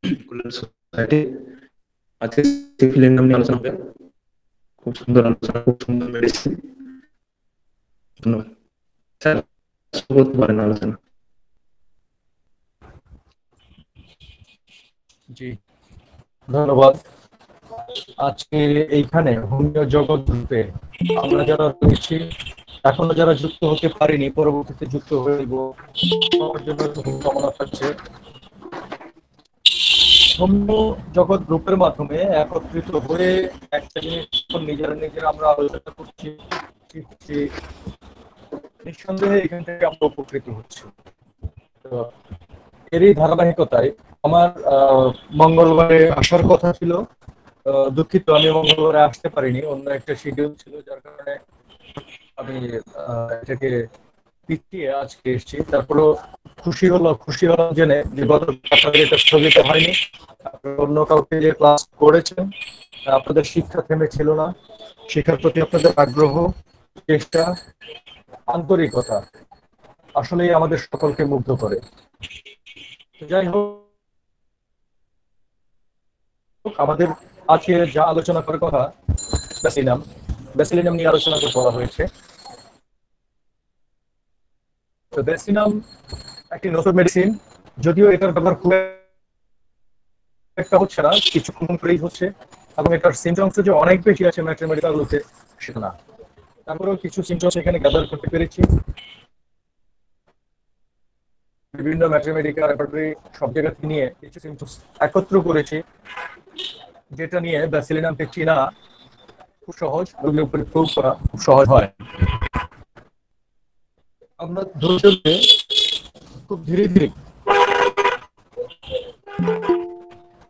Society. আজকে সিফিলিং নাম নিয়ে আলোচনা হবে। খুব সুন্দর আলোচনা, খুব সুন্দর মেডিসিন। ধন্যবাদ স্যার, শুরু করতে পারেন আলোচনা। জি, ধন্যবাদ। আজকে এইখানে হোমিও জগৎ গ্রুপে আমরা যারা রয়েছি, এখনো যারা যুক্ত হতে পারিনি, পরবর্তীতে যুক্ত হইব, সবার জন্য শুভকামনা থাকছে। হোমিও জগৎ গ্রুপের মাধ্যমে একত্রিত হয়ে একটা জিনিস নিজেরা নিজেরা আমরা আলোচনা করছি, শিখছি, নিঃসন্দেহে এখান থেকে আমরা উপকৃত হচ্ছি। তো এরই ধারাবাহিকতায় আমার মঙ্গলবারে আসার কথা ছিল। দুঃখিত, আমি মঙ্গলবারে আসতে পারিনি, অন্য একটা শিডিউল ছিল, যার কারণে আমি এটাকে পিছিয়ে আজকে এসেছি। তারপরেও খুশি হলাম জেনে যে গত সপ্তাহে এটা স্থগিত হয়নি। অন্য কাউকে যে ক্লাস করেছেন, আপনাদের শিক্ষা থেমে ছিল না। শিক্ষার প্রতি আপনাদের আগ্রহ, চেষ্টা, আন্তরিকতা আসলেই আমাদের সকলকে মুগ্ধ করে। যাই হোক, আমাদের আজকে যা আলোচনা করার কথা, ব্যাসিলিনাম ব্যাসিলিনাম নিয়ে আলোচনা করা হয়েছে। তো ব্যাসিলিনাম একটি নতুন মেডিসিন, যদিও এটার ব্যবহার খুব একটা হচ্ছে না, কিছুক্ষণ করেই হচ্ছে, এবং এটার সিমটমস যে অনেক বেশি আছে মেডিকেলগুলোতে সেটা না। তারপরেও কিছু সিমটমস এখানে গ্যাদার করতে পেরেছি। বিভিন্ন ম্যাথমেটিক্যাল ল্যাবরেটরি সব জায়গা থেকে নিয়ে কিছু সিমটমস একত্র করেছি, যেটা নিয়ে ব্যাসিলিনামকে চেনা খুব সহজ, রোগীর উপরে প্রয়োগ করা খুব সহজ হয়। আমরা ধৈর্য দিয়ে খুব ধীরে ধীরে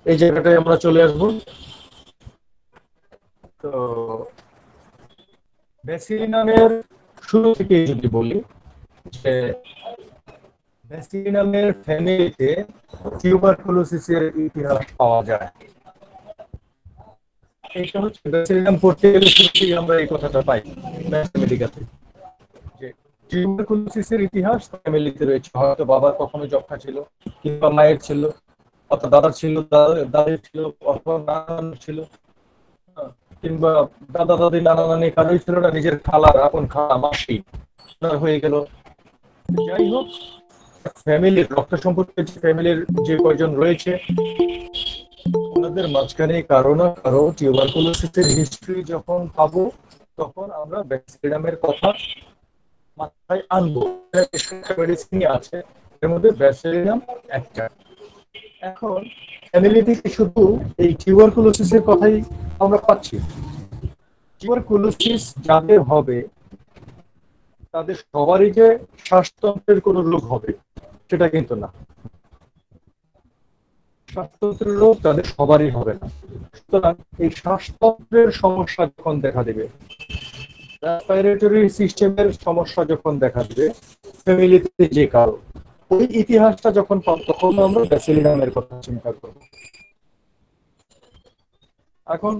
এই জায়গাটায় আমরা চলে আসবো। তো ব্যাসিলিনামের শুরু থেকে যদি বলি, যে ব্যাসিলিনামের ফ্যামিলিতে টিউবারকুলোসিসের ইতিহাস পাওয়া যায়। এইটা হচ্ছে ব্যাসিলিনাম পড়তে গেলে শুরুতেই আমরা এই কথাটা পাই ম্যাথমেটিকাতে, যে টিউবারকুলোসিসের ইতিহাস ফ্যামিলিতে রয়েছে। হয়তো বাবার কখনো যক্ষা ছিল, কিংবা মায়ের ছিল, অথবা দাদার ছিল, দাদির ছিল, অথবা নানার ছিল, কিংবা দাদা দাদি নানা নানি কারোই ছিল না, নিজের খালার আপন খালা মাসি হয়ে গেল। যাই হোক, ফ্যামিলির রক্ত সম্পর্কে যে ফ্যামিলির যে কয়জন রয়েছে, ওনাদের মাঝখানে কারো না কারো টিউবারকুলোসিসের হিস্ট্রি যখন পাবো, তখন আমরা ব্যাসিলিনামের কথা মাথায় আনবো। মেডিসিন আছে, এর মধ্যে ব্যাসিলিনাম একটা। এখন ফ্যামিলি থেকে শুধু এই টিউবারকুলোসিসের কথাই আমরা পাচ্ছি। টিউবারকুলোসিস যাদের হবে, তাদের সবারই যে শ্বাসতন্ত্রের কোনো রোগ হবে সেটা কিন্তু না। শ্বাসতন্ত্রের রোগ তাদের সবারই হবে না। সুতরাং এই শ্বাসতন্ত্রের সমস্যা যখন দেখা দেবে, রেসপিরেটরি সিস্টেমের সমস্যা যখন দেখা দেবে ফ্যামিলিতে, যে কারো ওই ইতিহাসটা যখন পাবো, তখন আমরা ব্যাসিলিনামের কথা চিন্তা করব। এখন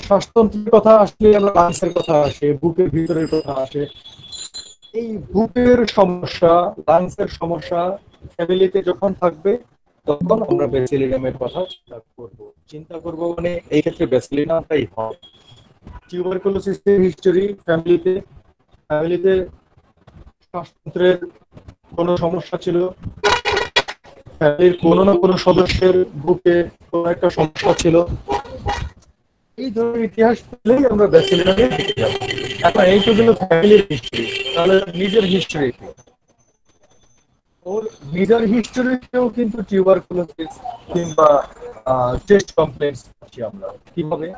শ্বাসতন্ত্রের কথা আসলে আমরা লাংসের কথা আসে, বুকের ভিতরের কথা আসে। এই বুকের সমস্যা, লাংসের সমস্যা ফ্যামিলিতে যখন থাকবে, তখন আমরা ব্যাসিলিনামের কথা চিন্তা করব মানে এই ক্ষেত্রে ব্যাসিলিনামটাই হয়। টিউবারকুলোসিসের হিস্টোরি ফ্যামিলিতে, ফ্যামিলিতে শ্বাসতন্ত্রের কোনো সমস্যা ছিল, ফ্যামিলির কোনো না কোনো সদস্যের বুকে কোনো একটা সমস্যা ছিল, এই ধরনের ইতিহাস পেলেই আমরা ব্যাসিলিনামে ঢুকে যাব। এখন এই তো গেল ফ্যামিলির হিস্ট্রি, তাহলে নিজের হিস্ট্রি, ওর নিজের হিস্টোরিতেও কিন্তু টিউবারকুলোসিস কিংবা চেস্ট কমপ্লেক্স পাচ্ছি আমরা। কিভাবে?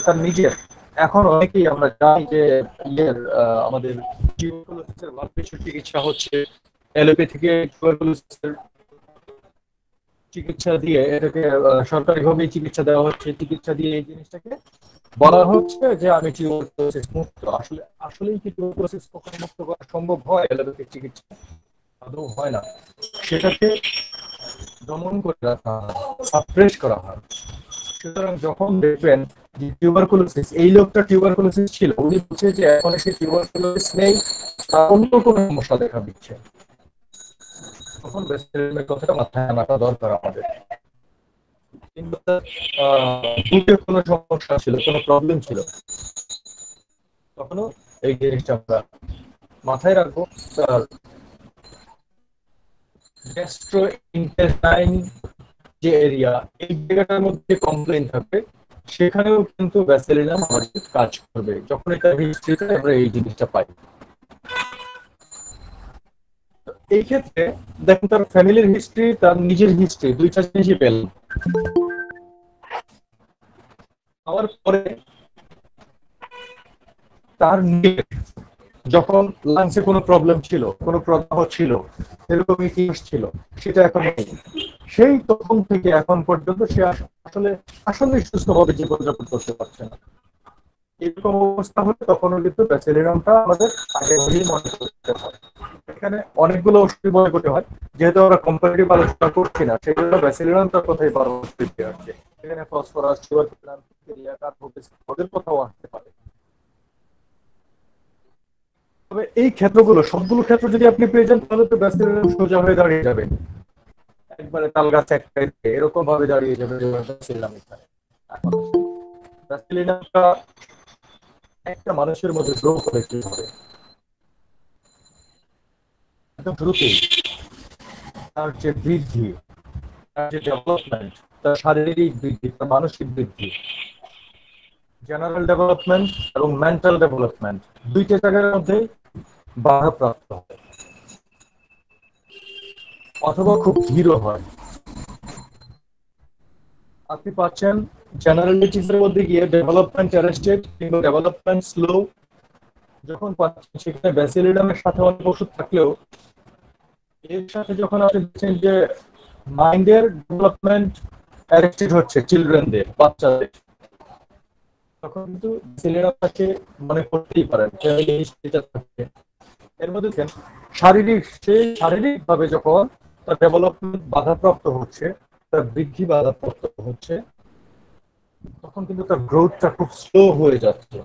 তার নিজের। এখন অনেকেই আমরা জানি যে আমাদের টিউবারকুলোসিসের ব্লাড প্রেশার চিকিৎসা হচ্ছে অ্যালোপ্যাথিকে টিউবারকুলোসিসের চিকিৎসা দিয়ে, এটাকে সরকারিভাবে চিকিৎসা দেওয়া হচ্ছে। চিকিৎসা দিয়ে এই জিনিসটাকে বলা হচ্ছে যে আমি টিউবারকুলোসিস মুক্ত। আসলেই কি টিউবারকুলোসিস কখনো মুক্ত করা সম্ভব হয় অ্যালোপ্যাথিক চিকিৎসা? আদৌ হয় না। সেটাকে দমন করে রাখা হয়, সাপ্রেস করা হয়। সুতরাং যখন দেখবেন যে টিউবারকুলোসিস, এই লোকটা টিউবারকুলোসিস ছিল, উনি বলছে যে এখন সে টিউবারকুলোসিস নেই, অন্য কোনো সমস্যা দেখা দিচ্ছে, তখন ব্যাসিলিনামের কথাটা মাথায় আনাটা দরকার আমাদের। কিংবা তার বুকে কোনো সমস্যা ছিল, কোনো প্রবলেম ছিল, তখনও এই জিনিসটা আমরা মাথায় রাখবো। তার গ্যাস্ট্রো ইন্টেস্টাইন যে এরিয়া, এই জায়গাটার মধ্যে কমপ্লেইন থাকবে, সেখানেও কিন্তু ব্যাসিলিনাম আমাদের কাজ করবে। যখন এটা হিস্ট্রিতে আমরা এই জিনিসটা পাই, এই ক্ষেত্রে দেখেন তার ফ্যামিলির হিস্ট্রি, তার নিজের হিস্ট্রি, দুইটা জিনিসই পেলাম। আমার পরে তার নিজের যখন লাংসে কোনো প্রবলেম ছিল, কোনো প্রদাহ ছিল, এরকম ইতিহাস ছিল, সেটা এখন নেই। সেই তখন থেকে এখন পর্যন্ত সে আসলে আসলে সুস্থভাবে জীবনযাপন করতে পারছে না। এরকম অবস্থা হলে তখনও কিন্তু ব্যাসিলিনামটা আমাদের আগে ভাগেই মনে করতে হয়। এখানে অনেকগুলো ওষুধ মনে করতে হয়, যেহেতু আমরা কম্পারেটিভ আলোচনা করছি না, সেগুলো ব্যাসিলিনামটার কথাই পরবর্তীতে আসছে। এখানে ফসফরাস, সুগার, কার্বোক্সিল, ওদের কথাও আসতে পারে। তবে এই ক্ষেত্রগুলো, সবগুলো ক্ষেত্র যদি আপনি পেয়ে যান, তাহলে তো ব্যাসিলিনাম সোজা হয়ে দাঁড়িয়ে যাবে, একবারে তাল গাছ একটা এরকম ভাবে দাঁড়িয়ে যাবে ব্যাসিলিনাম এখানে। এখন ব্যাসিলিনামটা একটা মানুষের মধ্যে গ্রো করে কি হবে, একদম শুরুতেই তার যে বৃদ্ধি, তার যে ডেভেলপমেন্ট, তার শারীরিক বৃদ্ধি, তার মানসিক বৃদ্ধি, জেনারেল ডেভেলপমেন্ট এবং মেন্টাল ডেভেলপমেন্ট, দুইটা জায়গার মধ্যে বাধাপ্রাপ্ত হয় অথবা খুব ধীর হয়। আপনি পাচ্ছেন জেনারেলিটিস এর মধ্যে গিয়ে ডেভেলপমেন্ট অ্যারেস্টেড কিংবা ডেভেলপমেন্ট স্লো, যখন পাচ্ছেন সেখানে ব্যাসিলিনামের সাথে অনেক ওষুধ থাকলেও এর সাথে যখন আপনি দেখছেন যে মাইন্ডের ডেভেলপমেন্ট অ্যারেস্টেড হচ্ছে চিলড্রেনদের, বাচ্চাদের, তখন কিন্তু ব্যাসিলিনামটাকে মনে করতেই পারেন ফ্যামিলি হিস্ট্রিটা থাকছে। এর মধ্যে শারীরিক ভাবে যখন তার ডেভেলপমেন্ট বাধাপ্রাপ্ত হচ্ছে, তার বৃদ্ধি বাধাপ্রাপ্ত হচ্ছে, তখন কিন্তু তার গ্রোথটা খুব স্লো হয়ে যাচ্ছে,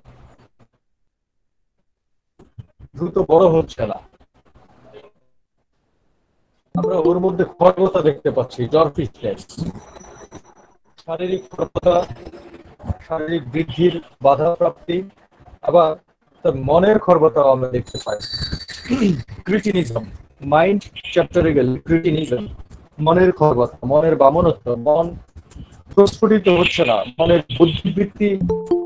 দ্রুত বড় হচ্ছে না। আমরা ওর মধ্যে খর্বতা দেখতে পাচ্ছি, ডরফিশনেস, শারীরিক খর্বতা, শারীরিক বৃদ্ধির বাধাপ্রাপ্তি, আবার তার মনের খর্বতাও আমরা দেখতে পাই। ক্রিটিনিজম, মাইন্ড চ্যাপ্টারে গেলে ক্রিটিনিজম, মনের খর্বতা, মনের বামনত্ব, মন প্রস্ফুটিত হচ্ছে না, মনের বুদ্ধিবৃত্তি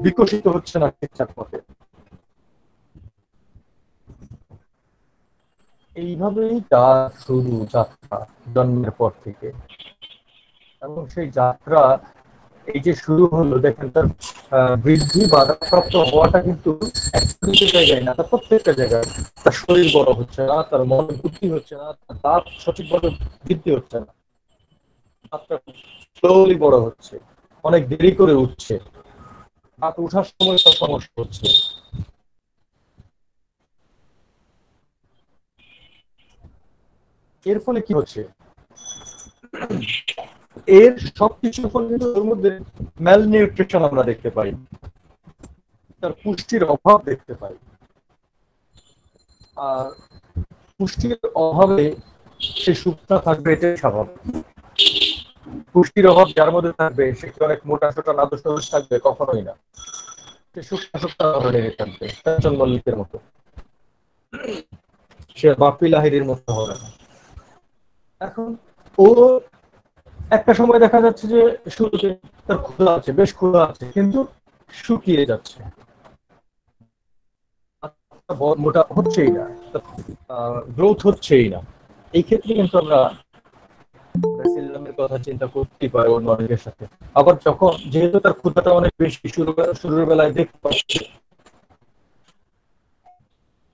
বিকশিত হচ্ছে না ঠিকঠাক মতে। এইভাবেই তার শুরু যাত্রা জন্মের পর থেকে, এবং সেই যাত্রা এই যে শুরু হলো, দেখেন তার বৃদ্ধি বাধাপ্রাপ্ত হওয়াটা কিন্তু একটা জায়গায় না, তার প্রত্যেকটা জায়গায়। তার শরীর বড় হচ্ছে না, তার মন বুদ্ধি হচ্ছে না, তার দাঁত সঠিকভাবে বৃদ্ধি হচ্ছে না, দাঁতটা স্লোলি বড় হচ্ছে, অনেক দেরি করে উঠছে, দাঁত উঠার সময় তার সমস্যা হচ্ছে। এর ফলে কি হচ্ছে, এর সবকিছুর ফলে কিন্তু ওর মধ্যে ম্যালনিউট্রিশন আমরা দেখতে পাই, তার পুষ্টির অভাব দেখতে পাই। আর পুষ্টির অভাবে সে শুকনা থাকবে, এটাই স্বাভাবিক। পুষ্টির অভাব যার মধ্যে থাকবে সে কি অনেক মোটা সোটা নাদুস নাদুস থাকবে? কখনোই না। সে শুকনা শুকনা ধরনের থাকবে, কাঞ্চন মল্লিকের মতো, সে বাপ্পি লাহিড়ীর মতো হবে না। এখন ও একটা সময় দেখা যাচ্ছে যে শুরুতে তার ক্ষুধা আছে, বেশ ক্ষুধা আছে, কিন্তু শুকিয়ে যাচ্ছে, মোটা হচ্ছেই না, গ্রোথ হচ্ছেই না। এই ক্ষেত্রে কিন্তু আমরা ব্যাসিলিনামের কথা চিন্তা করতেই পারি অন্য অনেকের সাথে। আবার যখন যেহেতু তার ক্ষুধাটা অনেক বেশি, শুরুর বেলায় দেখতে পাচ্ছি,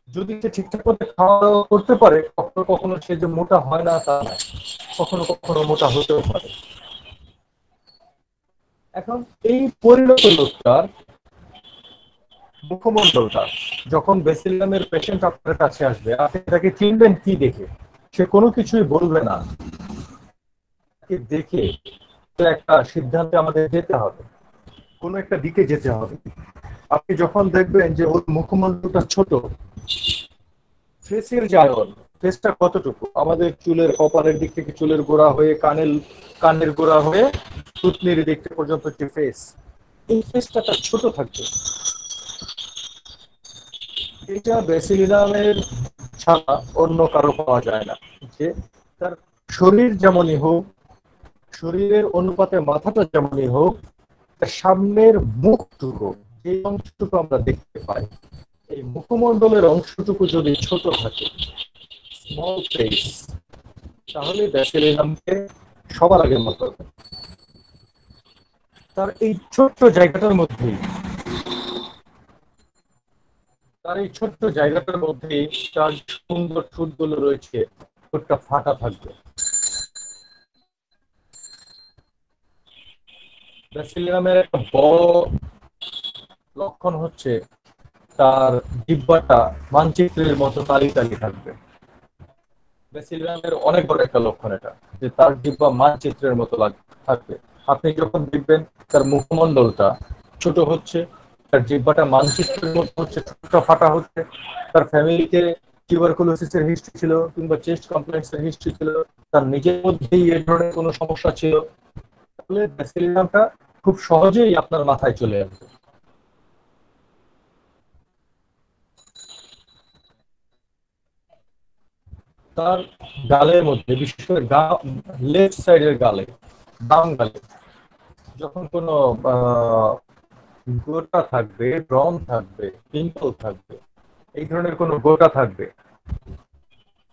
যদি সে ঠিকঠাক মতো খাওয়া দাওয়া করতে পারে, কখনো কখনো সে যে মোটা হয় না তা নয়, কখনো কখনো মোটা হতেও পারে। এখন এই পরিণত লোকটার মুখমণ্ডলটা, যখন ব্যাসিলিনামের পেশেন্ট আপনার কাছে আসবে, আপনি তাকে চিনবেন কি দেখে? সে কোনো কিছুই বলবে না, দেখে তো একটা সিদ্ধান্তে আমাদের যেতে হবে, কোনো একটা দিকে যেতে হবে। আপনি যখন দেখবেন যে ওর মুখমণ্ডলটা ছোট, ফেসের যে আয়ন, ফেসটা কতটুকু, আমাদের চুলের কপালের দিক থেকে চুলের গোড়া হয়ে কানের গোড়া হয়ে থুতনির দিকটা পর্যন্ত যে ফেস, এই ফেসটা তার ছোট থাকবে। এটা ব্যাসিলিনামের ছাড়া অন্য কারো পাওয়া যায় না। যে তার শরীর যেমনই হোক, শরীরের অনুপাতে মাথাটা যেমনই হোক, তার সামনের মুখটুকু, যে অংশটুকু আমরা দেখতে পাই, এই মুখমণ্ডলের অংশটুকু যদি ছোট থাকে, স্মল ফেস, তাহলে ব্যাসিলিনামকে সবার আগে মত হবে। তার এই ছোট্ট জায়গাটার মধ্যেই, তার সুন্দর ঠোঁটগুলো রয়েছে, ঠোঁটটা ফাটা থাকবে। ব্যাসিলিনামের একটা বড় লক্ষণ হচ্ছে তার জিহ্বাটা মানচিত্রের মতো তালি তালি থাকবে। ব্যাসিলিনামের অনেক বড় একটা লক্ষণ এটা, যে তার জিহ্বা মানচিত্রের মতো থাকবে। আপনি যখন দেখবেন তার মুখমণ্ডলটা ছোট হচ্ছে, তার জিহ্বাটা মানচিত্রের মতো হচ্ছে, ঠোঁটটা ফাটা হচ্ছে, তার ফ্যামিলিতে টিউবারকুলোসিসের হিস্ট্রি ছিল কিংবা চেস্ট কমপ্লেক্সের হিস্ট্রি ছিল, তার নিজের মধ্যেই এই ধরনের কোনো সমস্যা ছিল, তাহলে ব্যাসিলিনামটা খুব সহজেই আপনার মাথায় চলে আসবে। তার গালের মধ্যে, বিশেষ করে লেফট সাইডের গালে, বাম গালে যখন কোনো গোটা থাকবে, ব্রণ থাকবে, পিম্পল থাকবে, এই ধরনের কোনো গোটা থাকবে,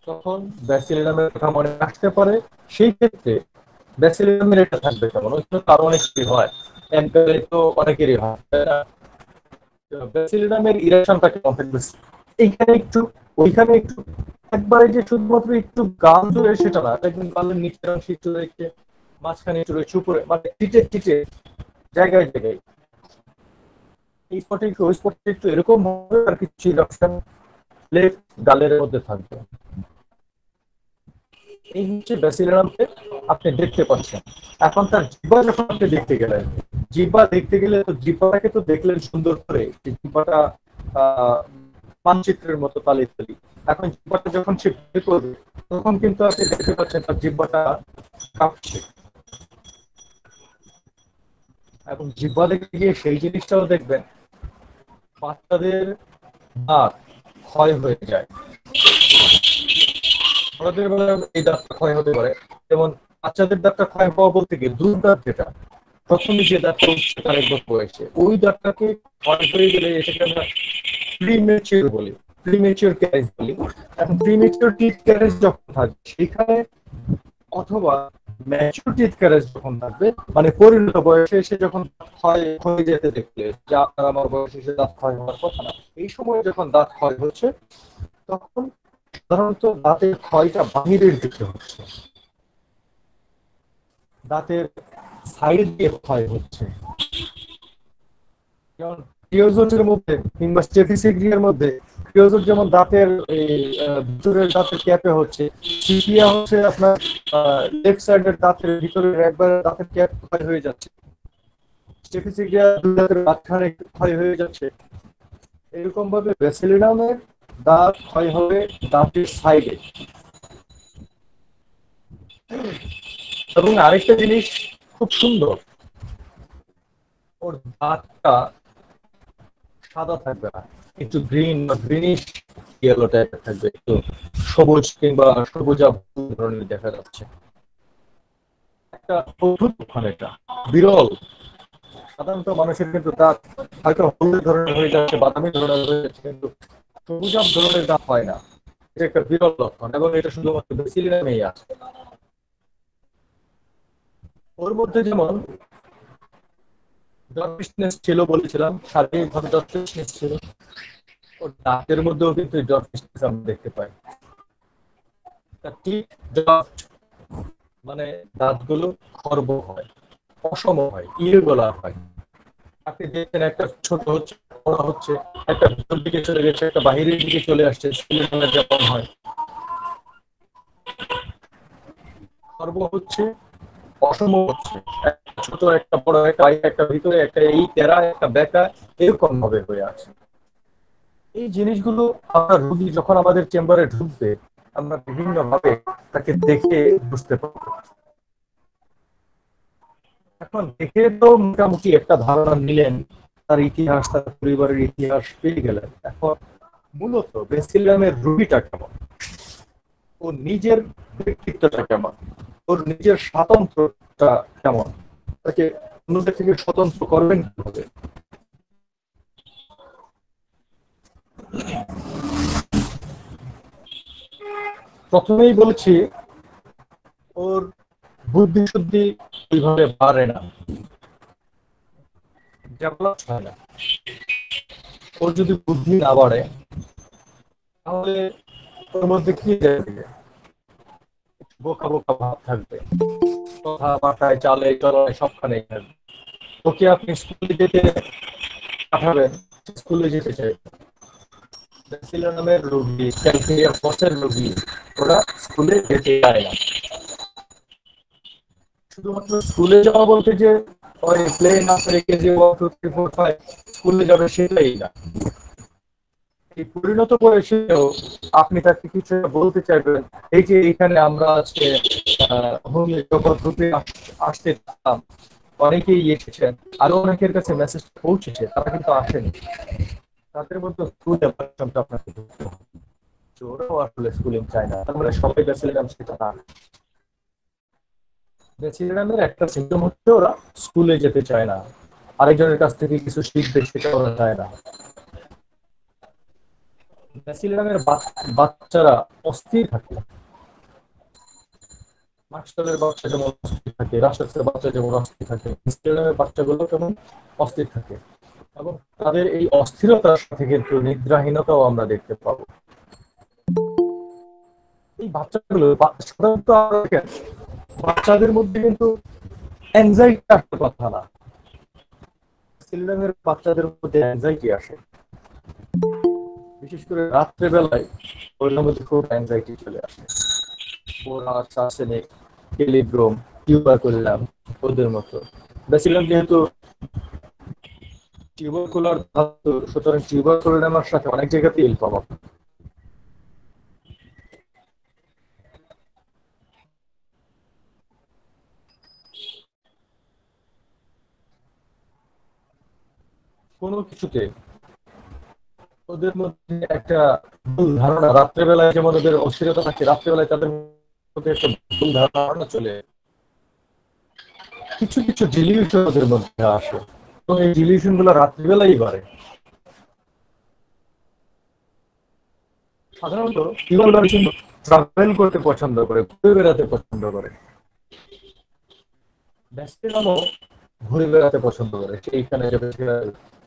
তখন ব্যাসিলিনামের কথা মনে আসতে পারে। সেই ক্ষেত্রে ব্যাসিলিনামের এটা থাকবে কেমন, ওই জন্য আরো অনেকেরই হয়, এক গালে তো অনেকেরই হয়, তাই না? ব্যাসিলিনামের ইরেকশনটা কেমন থাকবে, এইখানে একটু, ওইখানে একটু, একবারে যে শুধুমাত্র একটু গাল ধরে সেটা না, একদম গালের নিচের অংশ একটু রয়েছে, মাঝখানে একটু রয়েছে, উপরে মানে টিটে টিটে জায়গায় জায়গায়, এই স্পটে একটু, ওই স্পটে একটু, এরকম ভাবে আর কিছু ইরেকশন লেফট গালের মধ্যে থাকবে। এই হচ্ছে ব্যাসিলিনামকে আপনি দেখতে পাচ্ছেন। এখন তার জিহ্বা যখন আপনি দেখতে গেলেন, জিহ্বা দেখতে গেলে তো জিহ্বাটাকে তো দেখলেন সুন্দর করে, জিহ্বাটা মানচিত্রের মতো তালি তালি। এখন জিহ্বাটা যখন সে বের করবে, তখন কিন্তু আপনি দেখতে পাচ্ছেন তার জিহ্বাটা কাঁপছে। এবং জিহ্বা দেখতে গিয়ে সেই জিনিসটাও দেখবেন, বাচ্চাদের দাঁত ক্ষয় হয়ে যায়, বড়দের বেলায় এই দাঁতটা ক্ষয় হতে পারে। যেমন বাচ্চাদের দাঁতটা ক্ষয় হওয়া বলতে গিয়ে দুধ দাঁত, যেটা প্রথমে যে দাঁতটা উঠছে তার এক বছর বয়সে, ওই দাঁতটাকে ক্ষয় হয়ে গেলে এটাকে আমরা প্রিমেচিউর বলি, প্রিমেচিউর ক্যারেজ বলি। এখন প্রিমেচিউর টিথ ক্যারেজ যখন থাকবে সেখানে, অথবা ম্যাচিউর টিথ ক্যারেজ যখন থাকবে, মানে পরিণত বয়সে এসে যখন ক্ষয় হয়ে যেতে দেখলে, যে আপনার আমার বয়সে এসে দাঁত ক্ষয় হওয়ার কথা না, এই সময় যখন দাঁত ক্ষয় হচ্ছে, তখন সাধারণত দাঁতের ক্ষয়টা বাহিরের দিকে হচ্ছে, দাঁতের সাইড দিয়ে ক্ষয় হচ্ছে। যেমন ক্রিওজোটের মধ্যে কিংবা স্টেফিসিগ্রিয়ার মধ্যে, ক্রিওজোট যেমন দাঁতের এই ভিতরের দাঁতের ক্যাপে হচ্ছে, সিপিয়া হচ্ছে আপনার লেফট সাইডের দাঁতের ভিতরের একবার দাঁতের ক্যাপ ক্ষয় হয়ে যাচ্ছে, স্টেফিসিগ্রিয়া দুই দাঁতের মাঝখানে ক্ষয় হয়ে যাচ্ছে। এরকম ভাবে ব্যাসিলিনামের দাঁত ক্ষয় হবে দাঁতের সাইডে। এবং আরেকটা জিনিস খুব সুন্দর, ওর দাঁতটা সাদা থাকবে না, একটু গ্রিন বা গ্রিনিশ ইয়েলো টাইপের থাকবে, একটু সবুজ কিংবা সবুজা ধরনের দেখা যাচ্ছে। একটা অদ্ভুত লক্ষণ, এটা বিরল। সাধারণত মানুষের কিন্তু দাঁত হয়তো হলুদ ধরনের হয়ে যাচ্ছে, বাদামি ধরনের হয়ে যাচ্ছে, কিন্তু সবুজাব ধরনের দাঁত হয় না। এটা একটা বিরল লক্ষণ, এবং এটা শুধুমাত্র ব্যাসিলিনামেই আছে। ওর মধ্যে যেমন জন্ডিস ছিল বলেছিলাম, শারীরিকভাবে জন্ডিস ছিল, ওর দাঁতের মধ্যেও কিন্তু জন্ডিস আমরা দেখতে পাই। মানে দাঁতগুলো খর্ব হয়, অসম হয়, ইরেগুলার হয়। আপনি দেখছেন একটা ছোট হচ্ছে, বড় হচ্ছে, একটা ভিতর দিকে চলে গেছে, একটা বাহিরের দিকে চলে আসছে, যেমন হয়, খর্ব হচ্ছে, অসম হচ্ছে, একটা ছোট, একটা বড়, একটা ভিতরে, একটা এই তেরা, একটা বেঁকা, এরকম ভাবে হয়ে আছে। এই জিনিসগুলো আমরা রোগী যখন আমাদের চেম্বারে ঢুকবে, আমরা বিভিন্ন ভাবে তাকে দেখে বুঝতে পারবো। এখন দেখে তো মোটামুটি একটা ধারণা নিলেন, তার ইতিহাস, তার পরিবারের ইতিহাস পেয়ে গেলেন। এখন মূলত বেসিলামের রুবিটা কেমন, ওর নিজের ব্যক্তিত্বটা কেমন, ওর নিজের স্বাতন্ত্র্যটা কেমন, তাকে অন্যদের থেকে স্বতন্ত্র করবেন কিভাবে? প্রথমেই বলেছি, ওর বুদ্ধি শুদ্ধি ওইভাবে বাড়ে না, ডেভেলপ হয় না। ওর যদি বুদ্ধি না বাড়ে তাহলে ওর মধ্যে কি যাবে, বোকা বোকা ভাব থাকবে, কথাবার্তায় চালে চলায় সবখানেই থাকবে। ওকে আপনি স্কুলে যেতে পাঠাবেন, স্কুলে যেতে চাই, ব্যাসিলার নামের রোগী, ক্যালকেরিয়া ফসের রোগী, ওরা স্কুলে যেতে চায় না। শুধুমাত্র স্কুলে যাওয়া বলতে যে ওই প্লে নার্সারি কেজি 1 2 3 4 5 স্কুলে যাবে সেটাই না। এই পরিণত বয়সেও আপনি তাকে কিছু বলতে চাইবেন, এই যে এখানে আমরা আজকে হোমিও জগৎ রূপে আসতে চান, অনেকেই এসেছেন, আরো অনেকের কাছে মেসেজ পৌঁছেছে, তারা কিন্তু আসেনি। তাদের মধ্যে স্কুলে আপনাকে ঢুকতে হবে। ওরাও আসলে স্কুলিং চায় না, তার মানে সবাই ব্যাচেলার সেটা না। ব্যাচেলারের একটা সিম্পটম হচ্ছে ওরা স্কুলে যেতে চায় না, আরেকজনের কাছ থেকে কিছু শিখবে সেটা ওরা চায় না। ব্যাচেলারের বাচ্চারা অস্থির থাকে, মাস্টারের বাচ্চা যেমন অস্থির থাকে, রাষ্ট্রের বাচ্চা যেমন অস্থির থাকে, ব্যাচেলারের বাচ্চাগুলো তেমন অস্থির থাকে। এবং তাদের এই অস্থিরতার সাথে কিন্তু নিদ্রাহীনতাও আমরা দেখতে পাবো। এই বাচ্চাগুলো সাধারণত বাচ্চাদের মধ্যে কিন্তু অ্যাংজাইটি আসার কথা না, চিলড্রেনের বাচ্চাদের মধ্যে অ্যাংজাইটি আসে, বিশেষ করে রাত্রেবেলায় ওদের মধ্যে খুব অ্যাংজাইটি চলে আসে। ওরা আর্সেনিক, টেলিগ্রাম, টিউবারকুলাম ওদের মতো। ব্যাসিলাম যেহেতু টিউবারকুলার ধাতু, সুতরাং টিউবারকুলামের সাথে অনেক জায়গাতে ইল পাওয়া। কোনো কিছুতে ওদের মধ্যে একটা ভুল ধারণা, রাত্রেবেলায় যেমন ওদের অস্থিরতা থাকে, রাত্রেবেলায় তাদের মধ্যে একটা ভুল ধারণা চলে, কিছু কিছু ডিলিউশন ওদের মধ্যে আসে, এবং এই ডিলিউশন গুলো রাত্রিবেলাই বাড়ে। সাধারণত ট্রাভেল করতে পছন্দ করে, ঘুরে বেড়াতে পছন্দ করে। ব্যাসিলামও ঘুরে বেড়াতে পছন্দ করে, সেইখানে যাবে,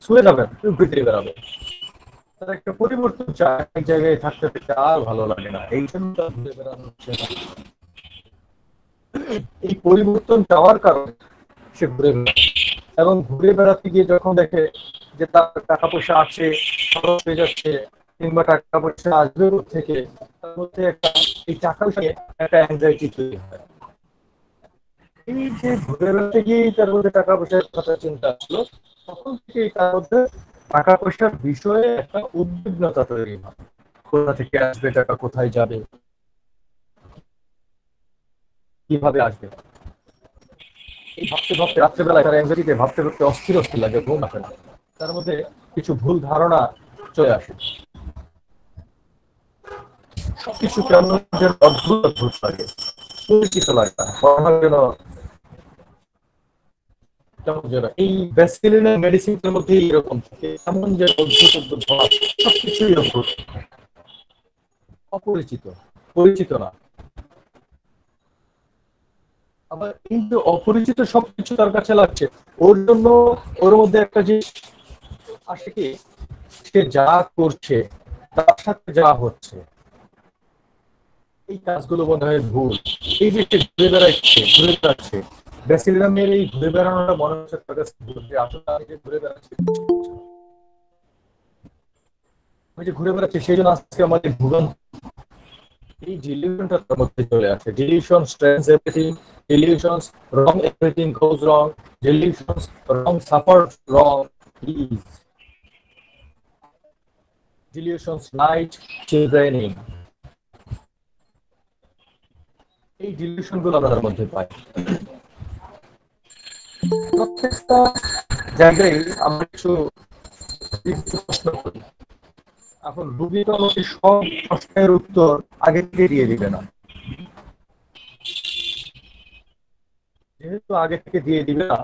শুয়ে যাবেন, ঘুরে বেড়াবে। তার একটা পরিবর্তন চায়, এক জায়গায় থাকতে থাকতে আর ভালো লাগে না, এই জন্য তার ঘুরে বেড়ানো হচ্ছে না। এই পরিবর্তন চাওয়ার কারণে সে ঘুরে বেড়ায়, এবং ঘুরে বেড়াতে গিয়ে যখন দেখে যে তার টাকা পয়সা আছে, খরচ হয়ে যাচ্ছে, কিংবা টাকা পয়সা আসবে থেকে, তার মধ্যে একটা এই টাকা পয়সা একটা অ্যাংজাইটি তৈরি হয়। এই যে ঘুরে বেড়াতে গিয়েই তার মধ্যে টাকা পয়সার কথা চিন্তা আসলো, তখন থেকে তার মধ্যে টাকা পয়সার বিষয়ে একটা উদ্বিগ্নতা তৈরি হয়। কোথা থেকে আসবে টাকা, কোথায় যাবে, কিভাবে আসবে, এই ভাবতে ভাবতে রাত্রেবেলায় তার অ্যাংজাইটিতে ভাবতে ভাবতে অস্থির অস্থির লাগে, ঘুম আসে না। তার মধ্যে কিছু ভুল ধারণা চলে আসে, সবকিছু কেমন যেন অদ্ভুত অদ্ভুত লাগে, পরিচিত লাগে না, যেন কেমন যেন এই ব্যাসিলিনের মেডিসিনের মধ্যে এরকম থাকে, এমন যে অদ্ভুত অদ্ভুত ভাব, সবকিছুই অদ্ভুত, অপরিচিত, পরিচিত না। আবার এই যে অপরিচিত সবকিছু তার কাছে লাগছে, ওর জন্য ওর মধ্যে একটা যে আসে কি, সে যা করছে তার সাথে যা হচ্ছে এই কাজগুলো মনে হয় ভুল। এই যে সে ঘুরে বেড়াচ্ছে, ঘুরে বেড়াচ্ছে, ব্যাসিলামের এই ঘুরে বেড়ানোটা মনে হচ্ছে তার কাছে ভুল, যে আসলে আমি যে ঘুরে বেড়াচ্ছি, আমি যে ঘুরে বেড়াচ্ছি সেই জন্য আজকে আমাদের ভুগন, এই ডিলিউশনটা তার মধ্যে চলে আসে। Delusion strengths everything, delusions wrong, everything goes wrong, delusions wrong suffers wrong, is delusions night childrening. এই ডিলিউশন গুলো আমরা তার মধ্যে পাই। প্রত্যেকটা জায়গায় আমরা কিছু প্রশ্ন করি। এখন রুবি তো আমাকে সব প্রশ্নের উত্তর আগে থেকে দিয়ে দিবে না, যেহেতু আগে থেকে দিয়ে দিবে না,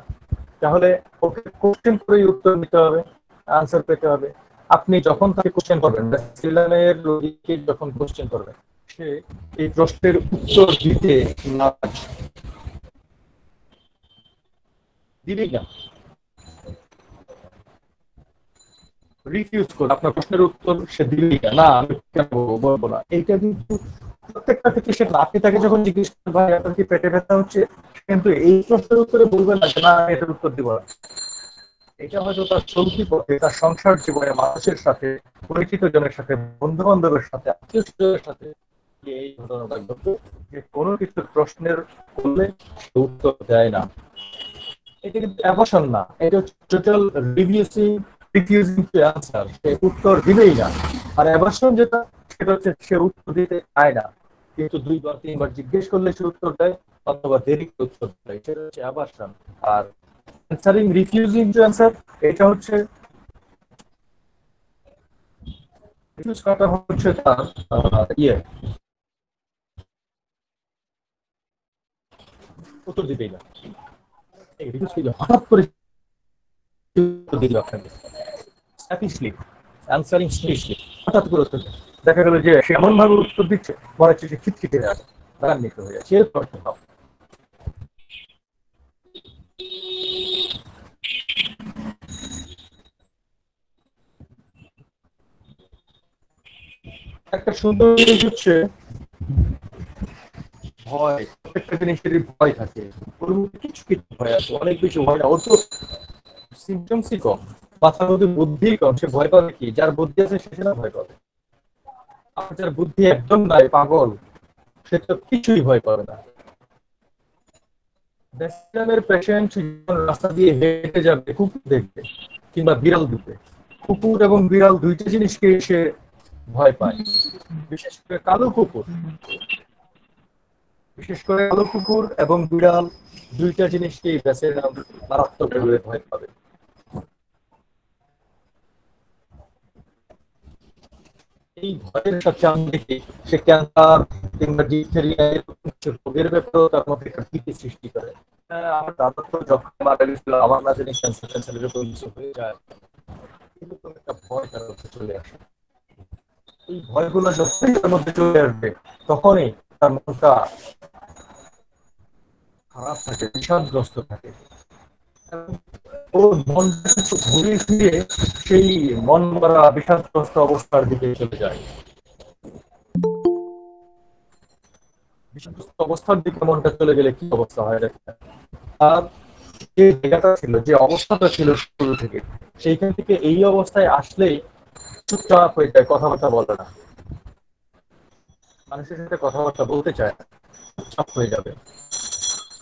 তাহলে ওকে কোশ্চেন করেই উত্তর নিতে হবে, আনসার পেতে হবে। আপনি যখন তাকে কোশ্চেন করবেন, ছেলেমেয়ের রোগীকে যখন কোশ্চেন করবেন, সে এই প্রশ্নের উত্তর দিতে না দিবেই না, রিফিউজ করবে। আপনার প্রশ্নের উত্তর সে দিবেই না, না আমি কেন বলবো না। এইটা কিন্তু প্রত্যেকটা ক্ষেত্রে সে আপনি তাকে যখন জিজ্ঞেস করেন ভাই আপনার কি পেটে ব্যথা হচ্ছে, কিন্তু এই প্রশ্নের উত্তরে বলবে না যে না আমি এটার উত্তর দিব না। এটা হয়তো তার চলতি পথে, তার সংসার জীবনে মানুষের সাথে, পরিচিত জনের সাথে, বন্ধু বান্ধবের সাথে, আত্মীয় স্বজনের সাথে এই ঘটনাটা ঘটতো যে কোনো কিছু প্রশ্নের করলে সে উত্তর দেয় না। এটা কিন্তু অ্যাবর্শন না, এটা হচ্ছে টোটাল রিফিউজিং টু অ্যান্সার, সে উত্তর দিবেই না। আর অ্যাবর্শন যেটা, সেটা হচ্ছে সে উত্তর দিতে চায় না, কিন্তু 2 বার 3 বার জিজ্ঞেস করলে সে উত্তর দেয়, অথবা দেরিতে উত্তর দেয়, সেটা হচ্ছে অ্যাবর্শন। আর অ্যান্সারিং রিফিউজিং টু অ্যান্সার, এটা হচ্ছে রিফিউজ করাটা হচ্ছে তার ইয়ে উত্তর দিবেই না। এই রিফিউজ করলে হঠাৎ করে উত্তর দিল আপনাকে স্ট্যাটিস্টিক অ্যান্সারিং স্ট্যাটিস্টিক, হঠাৎ করে উত্তর দেয়। দেখা গেল যে সে এমন ভাবে উত্তর দিচ্ছে মনে হচ্ছে যে খিটখিটে আছে, রাগান্বিত হয়ে যাচ্ছে, এর প্রশ্ন ভাব। একটা সুন্দর জিনিস হচ্ছে ভয়। প্রত্যেকটা জিনিসেরই ভয় থাকে, ওর মধ্যে কিছু কিছু ভয় আছে, অনেক বেশি ভয় না। ওর তো সিমটমসই কম, মাথার মধ্যে বুদ্ধি কম, সে ভয় পাবে কি? যার বুদ্ধি আছে সে না ভয় পাবে। আর যার বুদ্ধি একদম নাই, পাগল, সে তো কিছুই ভয় পাবে না। ব্যাসিলামের পেশেন্ট রাস্তা দিয়ে হেঁটে যাবে, কুকুর দেখবে কিংবা বিড়াল দেখবে, কুকুর এবং বিড়াল দুইটা জিনিসকে সে ভয় পায়। বিশেষ করে কালো কুকুর, বিশেষ করে কালো কুকুর এবং বিড়াল দুইটা জিনিসকেই ব্যাসিলাম মারাত্মকভাবে ভয় পাবে। এই ভয়ের সাথে আমি দেখি সে ক্যান্সার কিংবা ডিপথেরিয়া রোগের ব্যাপারেও তার মধ্যে একটা ভীতি সৃষ্টি করে। আমার দাদা তো যখন মারা গেছিল, আমার না জানি ক্যান্সারের উপর কিছু হয়ে যায়, এরকম একটা ভয় তার মধ্যে চলে আসে। এই ভয়গুলো যখনই তার মধ্যে চলে আসবে, তখনই তার মনটা খারাপ থাকে, বিষাদগ্রস্ত থাকে। ওর মনটা কিছু ঘুরে ফিরে সেই মন মারা বিষাদগ্রস্ত অবস্থার দিকে চলে যায়, বিষাদগ্রস্ত অবস্থার দিকে মনটা চলে গেলে কি অবস্থা হয় দেখেন। আর যে জায়গাটা ছিল, যে অবস্থাটা ছিল শুরু থেকে, সেইখান থেকে এই অবস্থায় আসলেই চুপচাপ হয়ে যায়, কথাবার্তা বলে না, মানুষের সাথে কথাবার্তা বলতে চায় না, চুপচাপ হয়ে যাবে,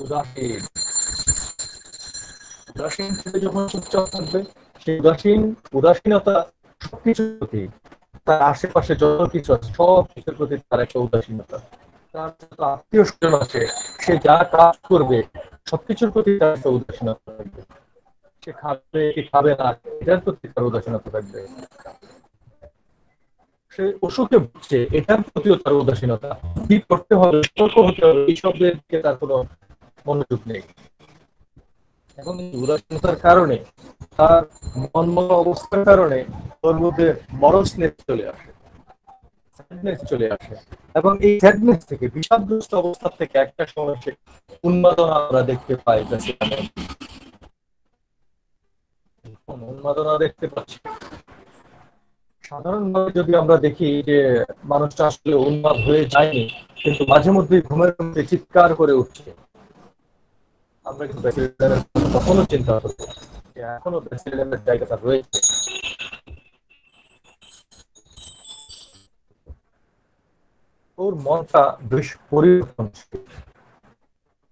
উদাসীন। উদাসীন ছেলে যখন চুপচাপ থাকবে, সেই উদাসীনতা সবকিছুর প্রতি, তার আশেপাশে যত কিছু আছে সব কিছুর প্রতি তার একটা উদাসীনতা। তার যত আত্মীয় স্বজন আছে, সে যা কাজ করবে সবকিছুর প্রতি তার একটা উদাসীনতা থাকবে। সে খাবে কি খাবে না, এটার প্রতি তার উদাসীনতা থাকবে। সে অসুখে ভুগছে, এটার প্রতিও তার উদাসীনতা। কি করতে হবে, সতর্ক হতে হবে, এইসবের দিকে তার কোনো মনোযোগ নেই। এবং এই উদাসীনতার কারণে, তার মনমরা অবস্থার কারণে ওর মধ্যে মরসনেস চলে আসে, স্যাডনেস চলে আসে। এবং এই স্যাডনেস থেকে, বিষাদগ্রস্ত অবস্থা থেকে একটা সময় সে উন্মাদনা আমরা দেখতে পাই। উন্মাদনা দেখতে পাচ্ছি। সাধারণভাবে যদি আমরা দেখি যে মানুষটা আসলে উন্মাদ হয়ে যায়নি, কিন্তু মাঝে মধ্যে ঘুমের মধ্যে চিৎকার করে উঠছে, আমরা কিন্তু ব্যাসিলামের কখনো চিন্তা করবো যে এখনো ব্যাসিলামের জায়গাটা রয়েছে। ওর মনটা বেশ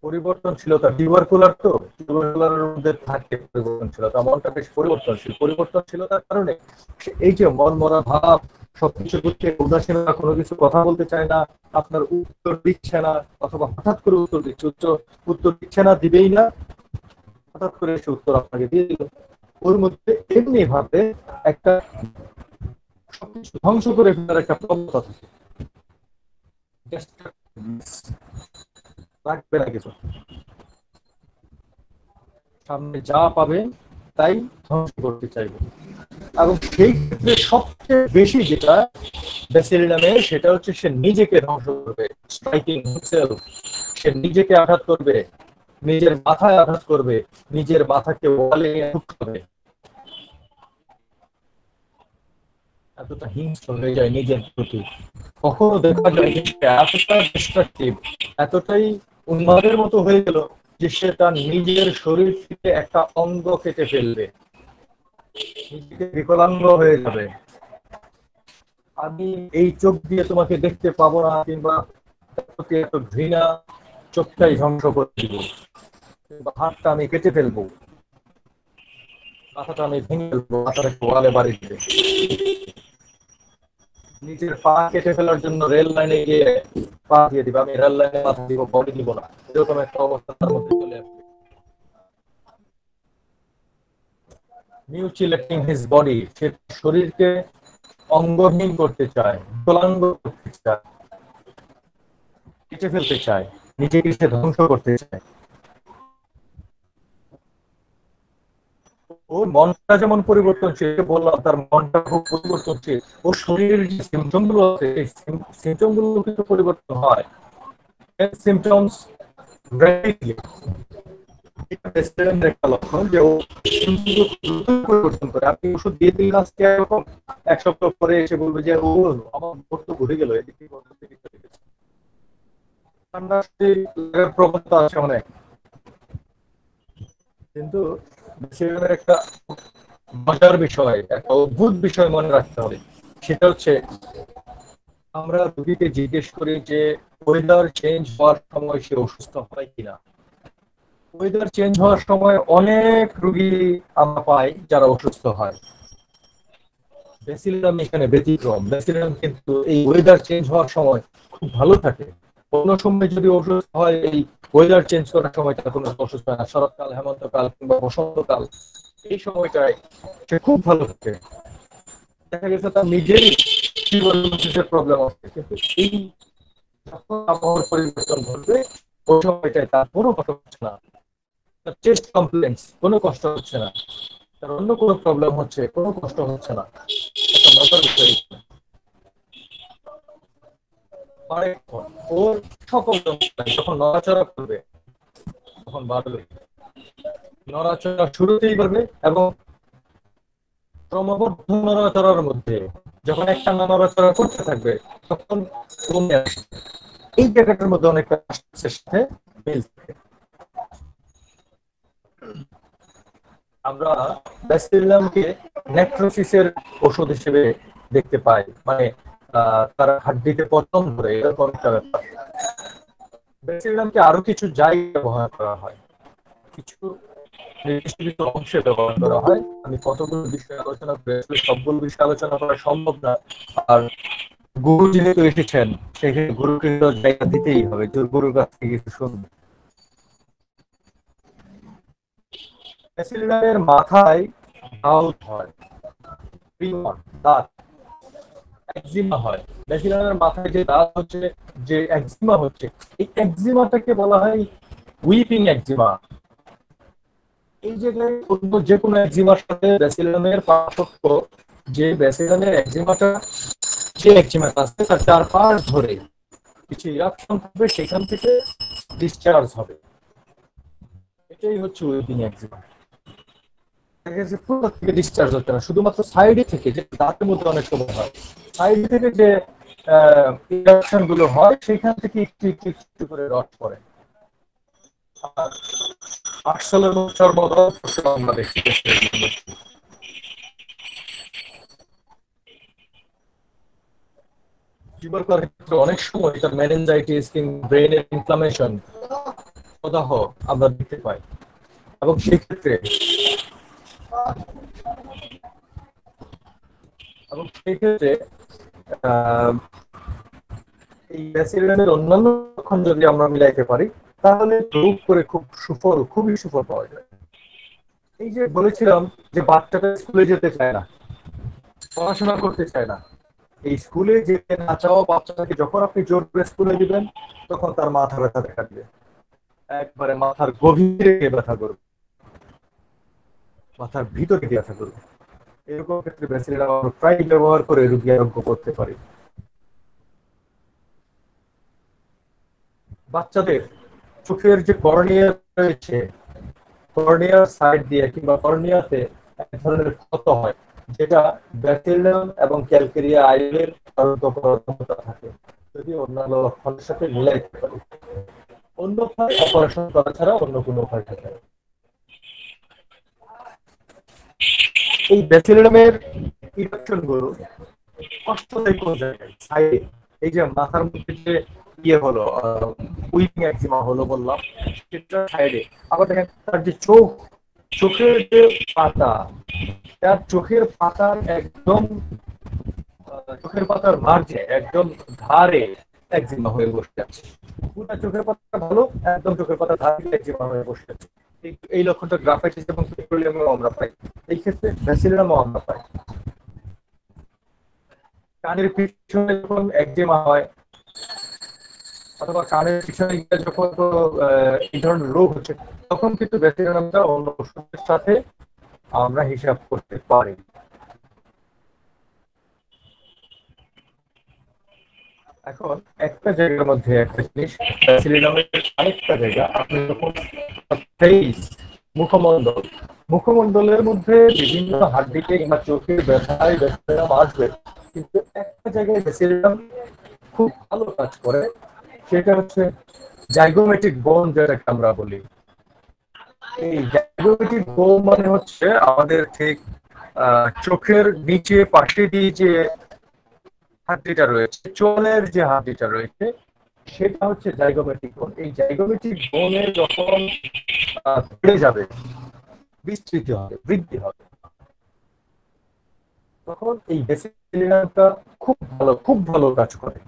পরিবর্তনশীলতা, টিউবারকুলারের মধ্যে থাকে পরিবর্তনশীলতা, মনটা বেশ পরিবর্তনশীলতার কারণে এই যে মন মরা ভাব, সবকিছু করতে উদাসীনতা, কোনো কিছু কথা বলতে চায় না, আপনার উত্তর দিচ্ছে না, অথবা হঠাৎ করে উত্তর দিচ্ছে, উত্তর দিচ্ছে না, দিবেই না, হঠাৎ করে সে উত্তর আপনাকে দিয়ে দিল। ওর মধ্যে এমনি ভাবে একটা সবকিছু ধ্বংস করে ফেলার একটা প্রবণতা থাকে, রাখবে না কিছু, সামনে যা পাবে তাই ধ্বংস করতে চাইবে। এবং সেই ক্ষেত্রে সবচেয়ে বেশি যেটা ব্যাসিলিয়ামে, সেটা হচ্ছে সে নিজেকে ধ্বংস করবে, স্ট্রাইকিং হিমসেলফ। সে নিজেকে আঘাত করবে, নিজের মাথায় আঘাত করবে, নিজের মাথাকে ওয়ালে ঠুকবে, এতটা হিংস্র হয়ে যায় নিজের প্রতি। কখনো দেখা যায় যে সে এতটা ডিস্ট্রাকটিভ, এতটাই উন্মাদের মতো হয়ে গেল যে সে তার নিজের শরীর থেকে একটা অঙ্গ কেটে ফেলবে, নিজেকে বিকলাঙ্গ হয়ে যাবে। আমি এই চোখ দিয়ে তোমাকে দেখতে পাবো না, কিংবা প্রতি এত ঘৃণা, চোখটাই ধ্বংস করে দিব, কিংবা হাতটা আমি কেটে ফেলবো, মাথাটা আমি ভেঙে ফেলবো, মাথাটা ওয়ালে বাড়ি দিবে। নিজের পা কেটে ফেলার জন্য রেল লাইনে গিয়ে পা দিয়ে দিবে, আমি রেল লাইনে মাথা দিব, বডি দিব না, এরকম একটা অবস্থা তার মধ্যে চলে আসবে। মিউটিলেটিং হিজ বডি, সে শরীরকে অঙ্গহীন করতে চায়, বিকলাঙ্গ করতে চায়, কেটে ফেলতে চায়, নিজেকে সে ধ্বংস করতে চায়। ওর মনটা যেমন পরিবর্তনশীল, বললাম তার মনটা খুব পরিবর্তনশীল, ওর শরীরের যে সিমটম গুলো আছে এই সিমটম গুলো কিন্তু পরিবর্তন হয়। সিমটমস র্যাপিডলি, এটা ব্যাসিলিয়ামের একটা লক্ষণ যে ও পরিবর্তন করে। আপনি ওষুধ দিয়ে দিলেন আজকে এরকম, এক সপ্তাহ পরে এসে বলবে যে ও আমার ভোট তো ঘুরে গেল, এদিকে ঠান্ডা লাগার প্রবণতা আছে অনেক। কিন্তু ব্যাসিলিয়ামের একটা মজার বিষয়, একটা অদ্ভুত বিষয় মনে রাখতে হবে, সেটা হচ্ছে আমরা রোগীকে জিজ্ঞেস করি যে ওয়েদার চেঞ্জ হওয়ার সময় সে অসুস্থ হয় কিনা। ওয়েদার চেঞ্জ হওয়ার সময় অনেক রোগী আমরা পাই যারা অসুস্থ হয়। ব্যাসিলিয়াম এখানে ব্যতিক্রম। ব্যাসিলিয়াম কিন্তু এই ওয়েদার চেঞ্জ হওয়ার সময় খুব ভালো থাকে। অন্য সময় যদি অসুস্থ হয়, এই ওয়েদার চেঞ্জ করার সময় তার কোনো অসুস্থ হয় না। শরৎকাল, হেমন্তকাল কিংবা বসন্তকাল, এই সময়টায় সে খুব ভালো থাকে। দেখা গেছে তার নিজেরই টিউবারকুলোসিসের প্রবলেম আছে, কিন্তু এই যখন আবহাওয়ার পরিবর্তন ঘটবে ওই সময়টায় তার কোনো কষ্ট হচ্ছে না, তার চেস্ট কমপ্লেন্স কোনো কষ্ট হচ্ছে না, তার অন্য কোনো প্রবলেম হচ্ছে কোনো কষ্ট হচ্ছে না। একটা মজার বিষয়, ওর সকল যখন নড়াচড়া করবে তখন বাড়বে, নড়াচড়া শুরুতেই বাড়বে, এবং ক্রমবর্ধ নড়াচড়ার মধ্যে যখন একটা নড়াচড়া করতে থাকবে তখন কমে আসবে। এই জায়গাটার মধ্যে অনেকটা সাথে মিল থাকে। আমরা ব্যাসিলিয়ামকে নেক্রোসিসের ওষুধ হিসেবে দেখতে পাই, মানে তারা হাড্ডিতে পতন ধরে, এরকম একটা ব্যাপার। ব্যাসিলিয়ামকে আরো কিছু জায়গায় ব্যবহার করা হয়, কিছু নির্দিষ্ট কিছু অংশে ব্যবহার করা হয়। আমি কতগুলো বিষয়ে আলোচনা করে আসলে সবগুলো বিষয়ে আলোচনা করা সম্ভব না। আর গুরু যেহেতু এসেছেন, সেখানে গুরুকে জায়গা দিতেই হবে, যে গুরুর কাছ থেকে কিছু শুনবে। ব্যাসিলিয়ামের মাথায় দাউদ হয়, দাঁত, একজিমা হয়। ব্যাসিলিয়ামের মাথায় যে দাঁত হচ্ছে, যে একজিমা হচ্ছে, এই একজিমাটাকে বলা হয় উইপিং একজিমা। এই জায়গায় অন্য যে কোনো একজিমার সাথে ব্যাসিলিয়ামের পার্থক্য, যে ব্যাসিলিয়ামের একজিমাটা, যে একজিমাটা আছে তার চারপাশ ধরে কিছু ইরাপশন থাকবে, সেখান থেকে ডিসচার্জ হবে, এটাই হচ্ছে উইপিং একজিমা। পুরো থেকে ডিসচার্জ হচ্ছে না, শুধুমাত্র সাইডে থেকে, যে দাঁতের মধ্যে অনেক সময় হয়, সাইডে থেকে যে ইরাপশন গুলো হয় সেখান থেকে একটু একটু একটু করে রড পড়ে। আর আসলে আমরা দেখতে অনেক সময় এটা মেনিনজাইটিস কিংবা ব্রেনের ইনফ্লামেশন, প্রদাহ আমরা দেখতে পাই। এবং সেক্ষেত্রে এই ব্যাসিলিয়ামের অন্যান্য লক্ষণ যদি আমরা মিলাইতে পারি, তাহলে রোগ করে খুব সুফল, খুবই সুফল পাওয়া যায়। এই যে বলেছিলাম যে বাচ্চাটা স্কুলে যেতে চায় না, পড়াশোনা করতে চায় না, এই স্কুলে যেতে না চাওয়া বাচ্চাটাকে যখন আপনি জোর করে স্কুলে দিবেন, তখন তার মাথা ব্যথা দেখা দিবে, একবারে মাথার গভীরে গিয়ে ব্যথা করবে, মাথার ভিতরে গিয়ে ব্যথা করবে। এরকম ক্ষেত্রে ব্যাসিলিনাম আমরা প্রায় ব্যবহার করে রোগী আরোগ্য করতে পারি। বাচ্চাদের চোখের যে কর্নিয়া রয়েছে, কর্নিয়ার সাইড দিয়ে কিংবা কর্নিয়াতে এক ধরনের ক্ষত হয়, যেটা ব্যাসিলিনাম এবং ক্যালকেরিয়া আইলের আরোগ্য করার ক্ষমতা থাকে, যদি অন্যান্য লক্ষণের সাথে মিলাইতে পারি। অন্যথায় অপারেশন করা ছাড়া অন্য কোনো উপায় থাকে না। এই ব্যাসিলিনামের ইনফেকশন গুলো কষ্ট দেয় কোন জায়গায়, সাইডে, এই যে মাথার মধ্যে যে ইয়ে হলো, উইপিং একজিমা হলো বললাম, সেটা সাইডে। আবার দেখেন তার যে চোখ, চোখের যে পাতা, তার চোখের পাতার একদম চোখের পাতার মার্জে একদম ধারে একজিমা হয়ে বসে আছে। পুরো চোখের পাতা ভালো, একদম চোখের পাতা ধারে একজিমা হয়ে বসে আছে। এই লক্ষণটা গ্রাফাইটিস এবং পেট্রোলিয়ামেও আমরা পাই, এই ক্ষেত্রে ব্যাসিলিনামও আমরা পাই। কানের পিছনে যখন একজিমা হয়, অথবা কানের পিছনে গিয়ে যখন এই ধরনের রোগ হচ্ছে, তখন কিন্তু ব্যাসিলিনামটা অন্য ওষুধের সাথে আমরা হিসাব করতে পারি। এখন একটা জায়গার মধ্যে একটা জিনিস, ব্যাসিলিনামের আরেকটা জায়গা, আপনি যখন ফেস, মুখমণ্ডল, মুখমণ্ডলের মধ্যে বিভিন্ন হাড্ডিতে কিংবা চোখের ব্যথায় ব্যাসিলিনাম আসবে, কিন্তু একটা জায়গায় ব্যাসিলিনাম খুব ভালো কাজ করে, সেটা হচ্ছে জাইগোমেটিক বোন, যেটাকে আমরা বলি। এই জাইগোমেটিক বোন মানে হচ্ছে আমাদের ঠিক চোখের নিচে পাশে দিয়ে যে হাড্ডিটা রয়েছে, চোলের যে হাড্ডিটা রয়েছে, সেটা হচ্ছে জাইগোমেটিক বোন। এই জাইগোমেটিক বোনে যখন বেড়ে যাবে, বিস্তৃতি হবে, বৃদ্ধি হবে, তখন এই ব্যাসিলিনামটা খুব ভালো কাজ করে।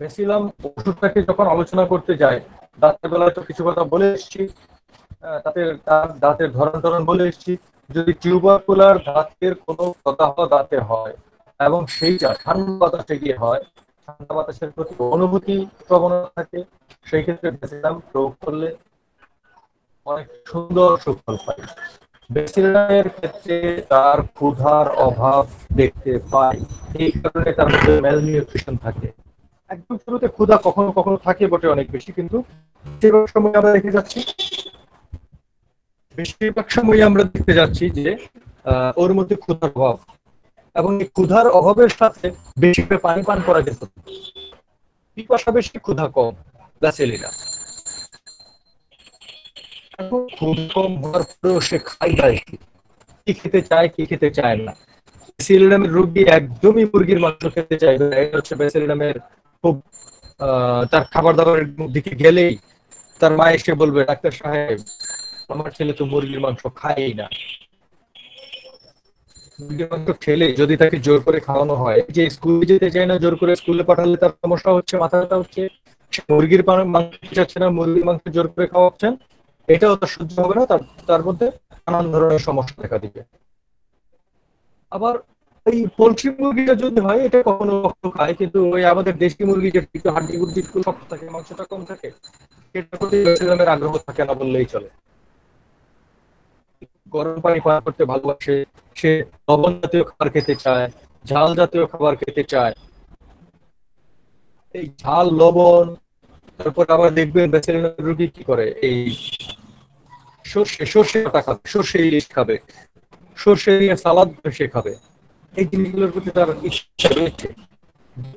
ব্যাসিলাম ওষুধটাকে যখন আলোচনা করতে যাই, দাঁতের বেলায় তো কিছু কথা বলে এসেছি, দাঁতের ধরন ধরন বলে এসেছি। যদি টিউবারকুলার দাঁতের কোনো প্রদাহ দাঁতে হয় এবং সেইটা ঠান্ডা বাতাসে গিয়ে হয়, ঠান্ডা বাতাসের প্রতি অনুভূতি প্রবণতা থাকে, সেই ক্ষেত্রে ব্যাসিলাম প্রয়োগ করলে অনেক সুন্দর সুফল পাই। ব্যাসিলামের ক্ষেত্রে তার ক্ষুধার অভাব দেখতে পাই, এই কারণে তার মধ্যে ম্যালনিউট্রিশন থাকে। একদম শুরুতে ক্ষুধা কখনো কখনো থাকে বটে অনেক বেশি, কিন্তু বেশিরভাগ সময় আমরা দেখে যাচ্ছি, বেশিরভাগ সময় আমরা দেখতে যাচ্ছি যে ওর মধ্যে ক্ষুধার অভাব, এবং এই ক্ষুধার অভাবের সাথে বেশি করে পানি পান করা যেত, পিপাসা বেশি ক্ষুধা কম, ব্যাসিলিনা। এখন ক্ষুধা কম হওয়ার পরেও সে খায় দায় কি খেতে চায়, কি খেতে চায় না। ব্যাসিলিনামের রোগী একদমই মুরগির মাংস খেতে চাইবে না, এটা হচ্ছে ব্যাসিলিনামের খুব তার খাবার দাবারের দিকে গেলেই তার মা এসে বলবে, ডাক্তার সাহেব, আমার ছেলে তো মুরগির মাংস খায়ই না। মুরগির মাংস খেলে যদি তাকে জোর করে খাওয়ানো হয়, যে স্কুলে যেতে চায় না, জোর করে স্কুলে পাঠালে তার সমস্যা হচ্ছে, মাথা ব্যথা হচ্ছে, মুরগির মাংস চাচ্ছে না, মুরগির মাংস জোর করে খাওয়াচ্ছেন, এটাও তার সহ্য হবে না, তার মধ্যে নানান ধরনের সমস্যা দেখা দিবে। আবার এই পোলট্রি মুরগিটা যদি হয়, এটা কখনো কখনো খায়, কিন্তু ওই আমাদের দেশি মুরগি যে একটু হাড্ডি গুড্ডি শক্ত থাকে, মাংসটা কম থাকে, সেটার প্রতি ব্যাসিলামের আগ্রহ থাকে না বললেই চলে। গরম পানি পান করতে ভালোবাসে, সে লবণ জাতীয় খাবার খেতে চায়, ঝাল জাতীয় খাবার খেতে চায়। এই ঝাল, লবণ, তারপর আবার দেখবেন ব্যাসিলিনাম রোগী কি করে, এই সর্ষে বাটা খাবে, সর্ষে ইলিশ খাবে, সর্ষে দিয়ে সালাদ সে খাবে। এই জিনিসগুলোর প্রতি তার ইচ্ছা রয়েছে,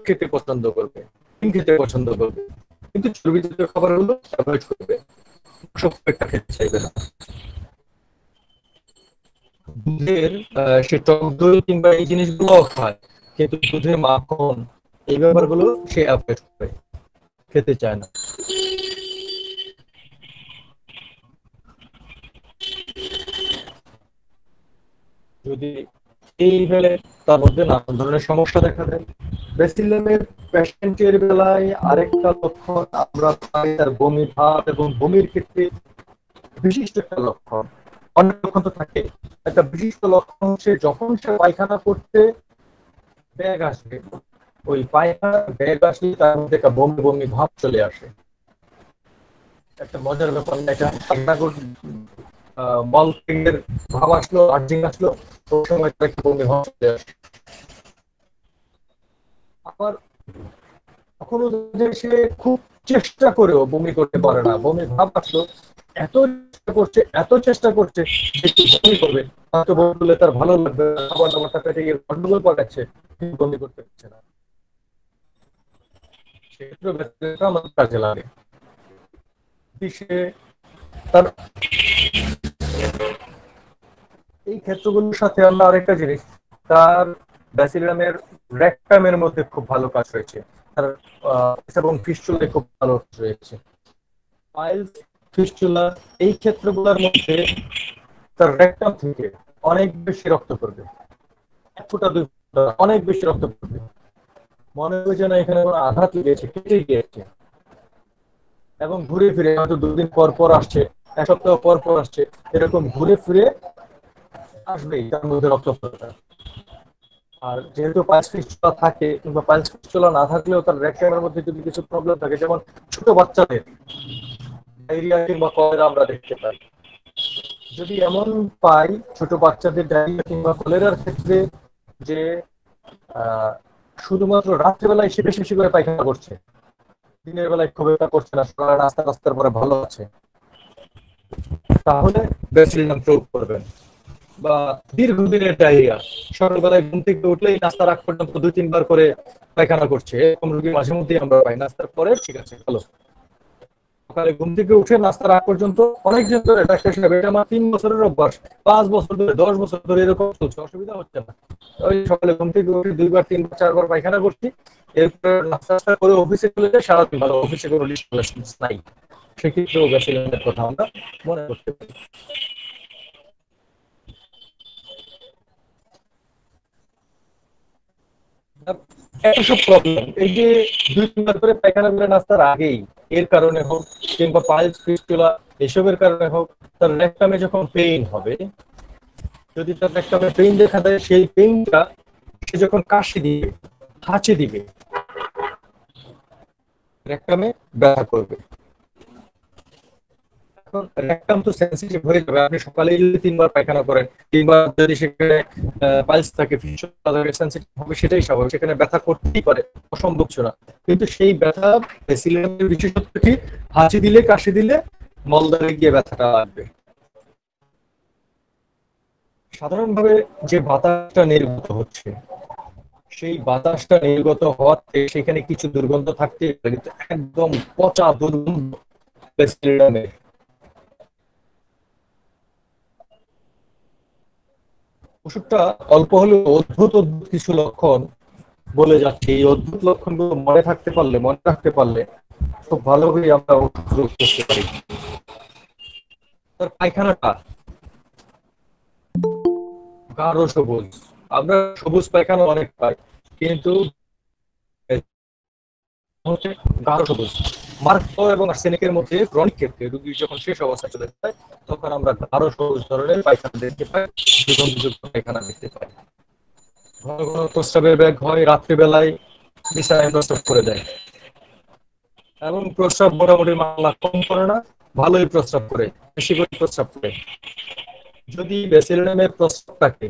খেতে পছন্দ করবে, ডিম খেতে পছন্দ করবে, কিন্তু চর্বি জাতীয় খাবারগুলো অ্যাভয়েড করবে, সব একটা খেতে চাইবে না। দুধের সে টক দই কিংবা এই জিনিসগুলো খায়, কিন্তু দুধের মাখন, এই ব্যাপারগুলো সে অ্যাভয়েড করে, খেতে চায় না। যদি এই ফেলে, তার মধ্যে নানান ধরনের সমস্যা দেখা দেয়। ব্যাসিলামের পেশেন্টের বেলায় আরেকটা লক্ষণ আমরা পাই তার বমি ভাব, এবং বমির ক্ষেত্রে বিশিষ্ট একটা লক্ষণ, অনেক লক্ষণ তো থাকে, একটা বিশিষ্ট লক্ষণ হচ্ছে যখন সে পায়খানা করতে ব্যাগ আসবে, ওই পায়খানা ব্যাগ আসলে তার মধ্যে একটা বমি বমি ভাব চলে আসে। একটা মজার ব্যাপার না এটা? মল এর ভাব আসলো, আর্জিং আসলো, ওই সময় তার একটা বমি ভাব চলে আসে। আবার কখনো সে খুব চেষ্টা করেও বমি করতে পারে না, বমি ভাব আসলো, এত চেষ্টা করছে যে বমি করবে, হয়তো বললে তার ভালো লাগবে, খাবার দাবারটা পেটে গিয়ে গন্ডগোল পাঠাচ্ছে, কিন্তু বমি করতে পারছে না, সেক্ষেত্রে ব্যক্তিগত আমাদের কাজে লাগে। সে তার এই ক্ষেত্রগুলোর সাথে আমরা আরেকটা জিনিস, তার ব্যাসিলামের রেকটামের মধ্যে খুব ভালো কাজ হয়েছে, তার এবং ফিস্টুলায় খুব ভালো কাজ রয়েছে। পাইলস, ফিস্টুলা এই ক্ষেত্রগুলোর মধ্যে তার রেকটাম থেকে অনেক বেশি রক্ত পড়বে, 1 ফোঁটা 2 ফোঁটা অনেক বেশি রক্ত পড়বে, মনে হবে যেন এখানে কোনো আঘাত লেগেছে, কেটে গিয়েছে, এবং ঘুরে ফিরে হয়তো 2 দিন পর পর আসছে, 1 সপ্তাহ পর পর আসছে, এরকম ঘুরে ফিরে আসবেই তার মধ্যে রক্ত পড়া। আর যেহেতু পাইলস ফিস্টুলা থাকে, কিংবা পাইলস ফিস্টুলা না থাকলেও তার রেকটামের মধ্যে যদি কিছু প্রবলেম থাকে, যেমন ছোট বাচ্চাদের ডায়রিয়া কিংবা কলেরা আমরা দেখতে পাই, যদি এমন পাই ছোট বাচ্চাদের ডায়রিয়া কিংবা কলেরার ক্ষেত্রে যে শুধুমাত্র রাত্রেবেলায় সে বেশি বেশি করে পায়খানা করছে, দিনের বেলায় খুব একটা করছে না, সকালে নাস্তা নাস্তার পরে ভালো আছে, তাহলে ব্যাসিলিনাম প্রয়োগ করবেন। বা দীর্ঘদিনের ডায়রিয়া, সকালবেলায় ঘুম থেকে উঠলেই নাস্তার আগ পর্যন্ত 2-3 বার করে পায়খানা করছে, এরকম রোগী মাঝে মধ্যেই আমরা পাই, নাস্তার পরে ঠিক আছে ভালো, সকালে ঘুম থেকে উঠে নাস্তার আগ পর্যন্ত অনেকদিন ধরে ডাক্তার সাহেব এটা আমার 3 বছরের অভ্যাস, 5 বছর ধরে 10 বছর ধরে এরকম চলছে, অসুবিধা হচ্ছে না, ওই সকালে ঘুম থেকে উঠে 2 বার 3 বার 4 বার পায়খানা করছি, এরপরে নাস্তা করে অফিসে চলে যায়, সারাদিন ভালো, অফিসে কোনো ডিস্টার্বেন্স নাই, সেক্ষেত্রেও ব্যাসিলিনের কথা আমরা মনে করতে পারি। এসব প্রবলেম এই যে 2-3 বার করে পায়খানা করে নাস্তার আগেই, এর কারণে হোক কিংবা পাইলস ফিস্টুলা এসবের কারণে হোক, তার রেকটামে যখন পেইন হবে, যদি তার রেকটামে পেইন দেখা দেয়, সেই পেইনটা সে যখন কাশি দিবে, হাঁচি দিবে, রেকটামে ব্যথা করবে। এখন রেকটাম তো সেনসিটিভ হয়ে যাবে, আপনি সকালে যদি 3 বার পায়খানা করেন, কিংবা যদি সেখানে পাইলস থাকে, ফিস্টুলা থাকে, সেনসিটিভ হবে, সেটাই স্বাভাবিক, সেখানে ব্যথা করতেই পারে, অসম্ভব ছিল না, কিন্তু সেই ব্যথা ব্যাসিলিনের বিশেষত্ব কি, হাঁচি দিলে কাশি দিলে মলদ্বারে গিয়ে ব্যথাটা লাগবে। সাধারণভাবে যে বাতাসটা নির্গত হচ্ছে, সেই বাতাসটা নির্গত হওয়াতে সেখানে কিছু দুর্গন্ধ থাকতে পারে, কিন্তু একদম পচা দুর্গন্ধ ব্যাসিলিনের। ওষুধটা অল্প হলেও অদ্ভুত অদ্ভুত কিছু লক্ষণ বলে যাচ্ছে, এই অদ্ভুত লক্ষণগুলো মনে রাখতে পারলে খুব ভালোভাবে আমরা ওষুধ প্রয়োগ করতে পারি। তার পায়খানাটা গাঢ় সবুজ, আমরা সবুজ পায়খানা অনেক পাই, কিন্তু হচ্ছে গাঢ় সবুজ। মার্কো এবং আর্সেনিকের মধ্যে ক্রনিক ক্ষেত্রে রোগীর যখন শেষ অবস্থা চলে যায়, তখন আমরা গাঢ় সবুজ ধরনের পায়খানা দেখতে পাই, দুর্গন্ধযুক্ত পায়খানা দেখতে পাই। ঘন ঘন প্রস্রাবের ব্যাগ হয়, রাত্রিবেলায় বিছানায় প্রস্রাব করে দেয়, এবং প্রস্রাব মোটামুটি মামলা কম করে না, ভালোই প্রস্রাব করে, বেশি করে প্রস্রাব করে। যদি ব্যাসিলিনামের প্রস্রাবটাকে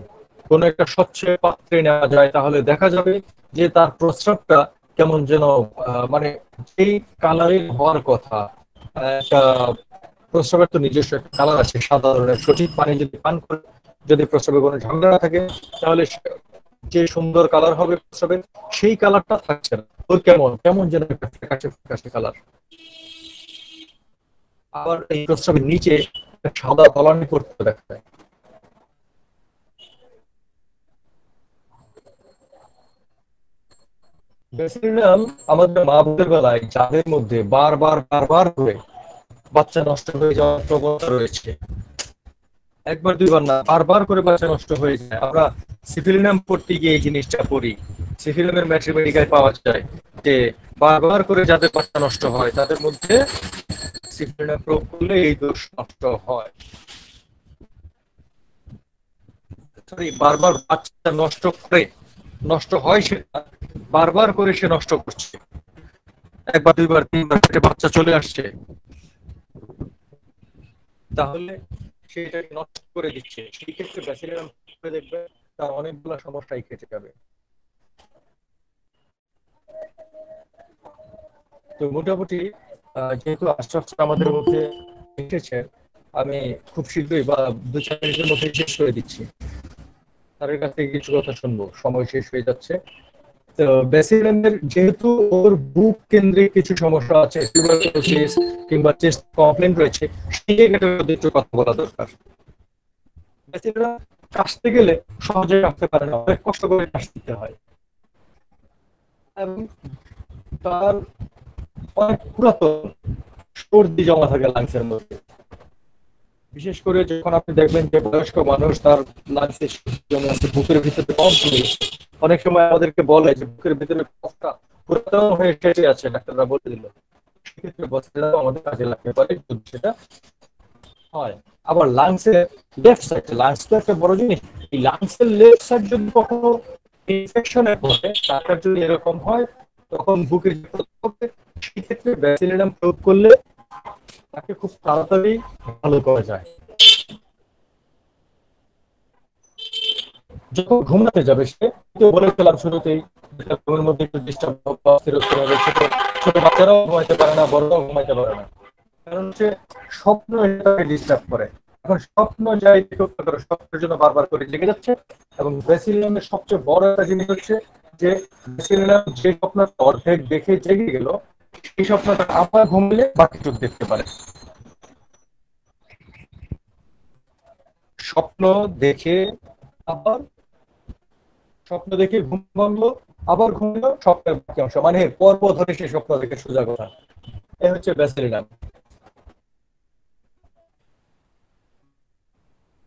কোনো একটা স্বচ্ছ পাত্রে নেওয়া যায়, তাহলে দেখা যাবে যে তার প্রস্রাবটা কেমন যেন মানে যেই কালারের হওয়ার কথা, একটা প্রস্রাবের তো নিজস্ব একটা কালার আছে, সাদা ধরনের, সঠিক পানি যদি পান করে, যদি প্রস্রাবে কোনো ঝামেলা না থাকে, তাহলে যে সুন্দর কালার হবে প্রস্রাবের, সেই কালারটা থাকছে না, ওর কেমন কেমন যেন একটা ফ্যাকাশে ফ্যাকাশে কালার। আবার এই প্রস্রাবের নিচে সাদা তলানি করতে দেখা যায়। ব্যাসিলিনাম আমাদের মা বোনের বেলায় যাদের মধ্যে বারবার করে বাচ্চা নষ্ট হয়ে যাওয়ার প্রবণতা রয়েছে, 1 বার 2 বার না, বারবার করে বাচ্চা নষ্ট হয়ে যায়, আমরা সিফিলিনাম পড়তে গিয়ে এই জিনিসটা পড়ি, সিফিলিনামের ম্যাট্রিমেডিকায় পাওয়া যায়, যে বারবার করে যাদের বাচ্চা নষ্ট হয় তাদের মধ্যে সিফিলিনাম প্রয়োগ করলে এই দোষ নষ্ট হয়। বারবার বাচ্চা নষ্ট হয়, সেটা বারবার করে সে নষ্ট করছে, একবার দুইবার তিনবার বাচ্চা চলে আসছে, তাহলে সেটাকে নষ্ট করে দিচ্ছে। সেই ক্ষেত্রে ব্যাসিলিনাম দেখবে তার অনেকগুলো সমস্যাই কেটে যাবে। তো মোটামুটি যেহেতু আশরাফ স্যার আমাদের মধ্যে এসেছেন, আমি খুব শীঘ্রই বা 2-4 মিনিটের মধ্যে শেষ করে দিচ্ছি। তার কাছ থেকে কিছু কথা শুনবো, সময় শেষ হয়ে যাচ্ছে। তো ব্যাসিলিনামের যেহেতু ওর বুক কেন্দ্রিক কিছু সমস্যা আছে, টিউবারকুলোসিস কিংবা চেস্ট কমপ্লেন রয়েছে, সেই জায়গাটার মধ্যে একটু কথা বলা দরকার। ব্যাসিলিনাম কাশতে গেলে সহজে কাশতে পারে না, অনেক কষ্ট করে কাশতে হয় এবং তার অনেক পুরাতন সর্দি জমা থাকে লাংসের মধ্যে। বিশেষ করে যখন আপনি দেখবেন যে বয়স্ক মানুষ তার লাংসে জমে আছে, বুকের ভিতরে কম জমে, অনেক সময় আমাদেরকে বলে যে বুকের ভিতরে কফটা পুরাতন হয়ে কেটে আছে, ডাক্তাররা বলে দিল, সেক্ষেত্রে ব্যাসিলিনাম আমাদের কাজে লাগতে পারে যদি সেটা হয়। আবার লাংসের লেফট সাইড, লাংস তো একটা বড় জিনিস, এই লাংসের লেফট সাইড যদি কখনো ইনফেকশনে পড়ে, তার যদি এরকম হয়, তখন বুকের সেই ক্ষেত্রে ব্যাসিলিনাম প্রয়োগ করলে তাকে খুব তাড়াতাড়ি ভালো করা যায়। যখন ঘুমাতে যাবে সে, বলেছিলাম শুরুতেই, ঘুমের মধ্যে একটু ডিস্টার্ব হবে, ছোট বাচ্চারাও ঘুমাইতে পারে না, বড়রাও ঘুমাইতে পারে না, কারণ হচ্ছে স্বপ্ন এটাকে ডিস্টার্ব করে। এখন স্বপ্ন যাই করে স্বপ্নের জন্য বারবার করে জেগে যাচ্ছে, এবং ব্যাসিলিনামের সবচেয়ে বড় একটা জিনিস হচ্ছে যে ব্যাসিলিনাম যে স্বপ্নটা অর্ধেক দেখে জেগে গেল, সেই স্বপ্নটা আবার ঘুমিয়ে বাকি চোখ দেখতে পারে। স্বপ্ন দেখে ঘুম ভাঙলো, আবার ঘুমলো, স্বপ্নের বাকি অংশ মানে পর্ব ধরে সে স্বপ্ন দেখে, সোজা কথা। এই হচ্ছে ব্যাসিলিনাম।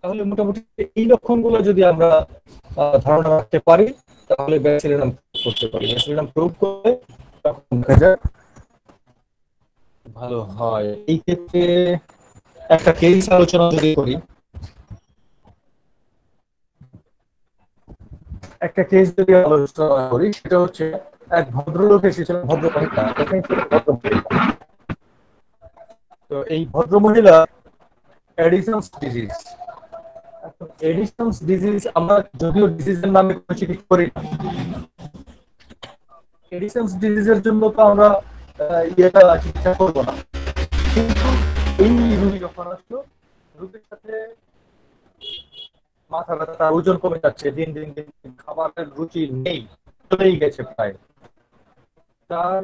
তাহলে মোটামুটি এই লক্ষণগুলো যদি আমরা ধারণা রাখতে পারি, তাহলে ব্যাসিলিনাম করতে পারি। ব্যাসিলিনাম প্রয়োগ করলে তখন দেখা যায় ভালো হয়। এই ক্ষেত্রে একটা কেস আলোচনা যদি করি, সেটা হচ্ছে এক ভদ্রলোক এসেছিলেন, তো এই ভদ্র মহিলা এডিসনস ডিজিজ, আমরা যদিও ডিজিজের নামে কোনো চিকিৎসা করি না, এডিসনস ডিজিজের জন্য তো আমরা চিকিৎসা করবো না, কিন্তু এই রোগী যখন আসলো, রোগীর সাথে মাথা ব্যথা, তার ওজন কমে যাচ্ছে, দিন দিন দিন খাবারের রুচি নেই, চলেই গেছে প্রায়, তার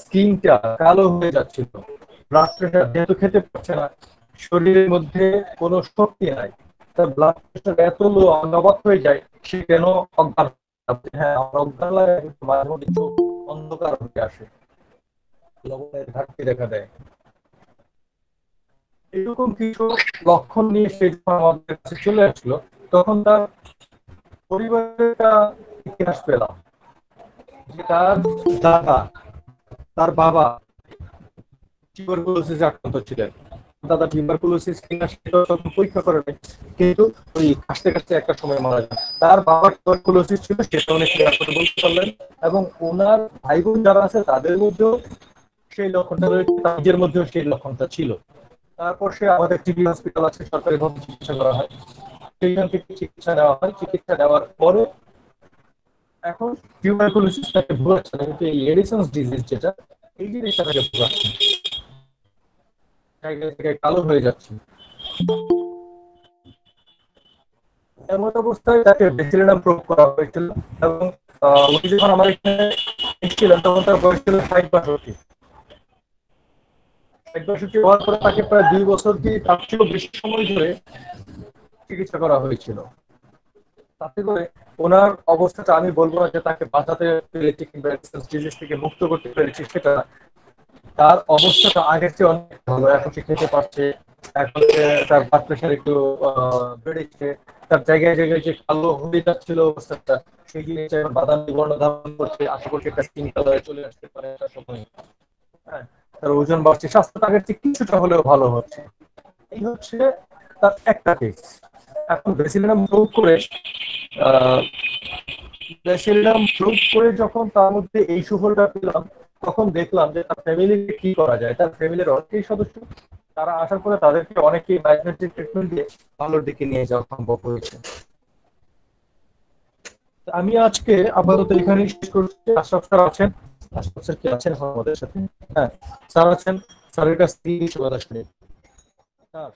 স্কিনটা কালো হয়ে যাচ্ছিল, ব্লাড প্রেশার যেহেতু খেতে পারছে না, শরীরের মধ্যে কোনো শক্তি নাই, তার ব্লাড প্রেশার এত লো, অবাক হয়ে যায় সে কেন অজ্ঞান। হ্যাঁ, আমার অজ্ঞান লাগে, মাঝে মধ্যে চোখ অন্ধকার হয়ে আসে, লবণের ঘাটতি দেখা দেয়। এরকম কিছু লক্ষণ নিয়ে সে আমাদের কাছে চলে আসলো, তখন তার পরিবারের ইতিহাস পেলাম যে তার দাদা, তার বাবা টিউবারকুলোসিসে আক্রান্ত ছিলেন। দাদা টিউবারকুলোসিস কিনা সেটা তখন পরীক্ষা করে নাই, কিন্তু ওই কাশতে কাশতে একটা সময় মারা যান। তার বাবার টিউবারকুলোসিস ছিল, সেটা উনি শেয়ার করে বলতে পারলেন, এবং ওনার ভাই বোন যারা আছে তাদের মধ্যেও সেই লক্ষণটা রয়েছে, তার নিজের মধ্যেও সেই লক্ষণটা ছিল। তারপর সে আমাদের টিবি হসপিটাল আছে, সরকারি ভাবে চিকিৎসা করা হয়, সেইখান থেকে চিকিৎসা নেওয়া হয়। চিকিৎসা নেওয়ার পরে এখন টিউবারকুলোসিস তাকে ভোগাচ্ছে না, কিন্তু এই এডিসনস ডিজিজ যেটা, এই জিনিসটা তাকে ভোগাচ্ছে, জায়গায় জায়গায় কালো হয়ে যাচ্ছে। এমন অবস্থায় তাকে ব্যাসিলিনাম প্রয়োগ করা হয়েছিল, এবং উনি যখন আমার এখানে এসেছিলেন তখন তার বয়স ছিল ৬০-৬২। হওয়ার পরে তাকে প্রায় ২ বছর কি তার চেয়েও বেশি সময় ধরে চিকিৎসা করা হয়েছিল। তাতে করে ওনার অবস্থাটা, আমি বলবো না যে তাকে বাঁচাতে পেরেছি কিংবা ডিজিজ থেকে মুক্ত করতে পেরেছি, সেটা তার অবস্থাটা আগের চেয়ে অনেক ভালো। এখন সে খেতে পারছে, এখন তার ব্লাড প্রেশার একটু বেড়েছে, তার জায়গায় জায়গায় যে কালো হয়ে যাচ্ছিল অবস্থাটা, সেই জিনিসটা এখন বাদামি বর্ণ ধারণ করছে, আশা করছি একটা স্কিন কালারে চলে আসতে পারে একটা সময়। হ্যাঁ, তার ওজন বাড়ছে, স্বাস্থ্য আগের থেকে কিছুটা হলেও ভালো হচ্ছে। এই হচ্ছে তার একটা কেস। এখন বেসিলিনাম প্রয়োগ করে আহ বেসিলিনাম প্রয়োগ করে যখন তার মধ্যে এই সুফলটা পেলাম, তখন দেখলাম যে তার ফ্যামিলিকে কি করা যায়। তার ফ্যামিলির অনেকেই সদস্য, তারা আসার পরে তাদেরকে অনেকেই ডায়াগনস্টিক ট্রিটমেন্ট দিয়ে ভালোর দিকে নিয়ে যাওয়া সম্ভব হয়েছে। আমি আজকে আপাতত এখানেই শেষ করছি। আশরাফ স্যার আছেন? আশরাফ স্যার কি আছেন এখন আমাদের সাথে? হ্যাঁ, স্যার আছেন। স্যারের কাছ থেকে কিছু কথা শুনি। স্যার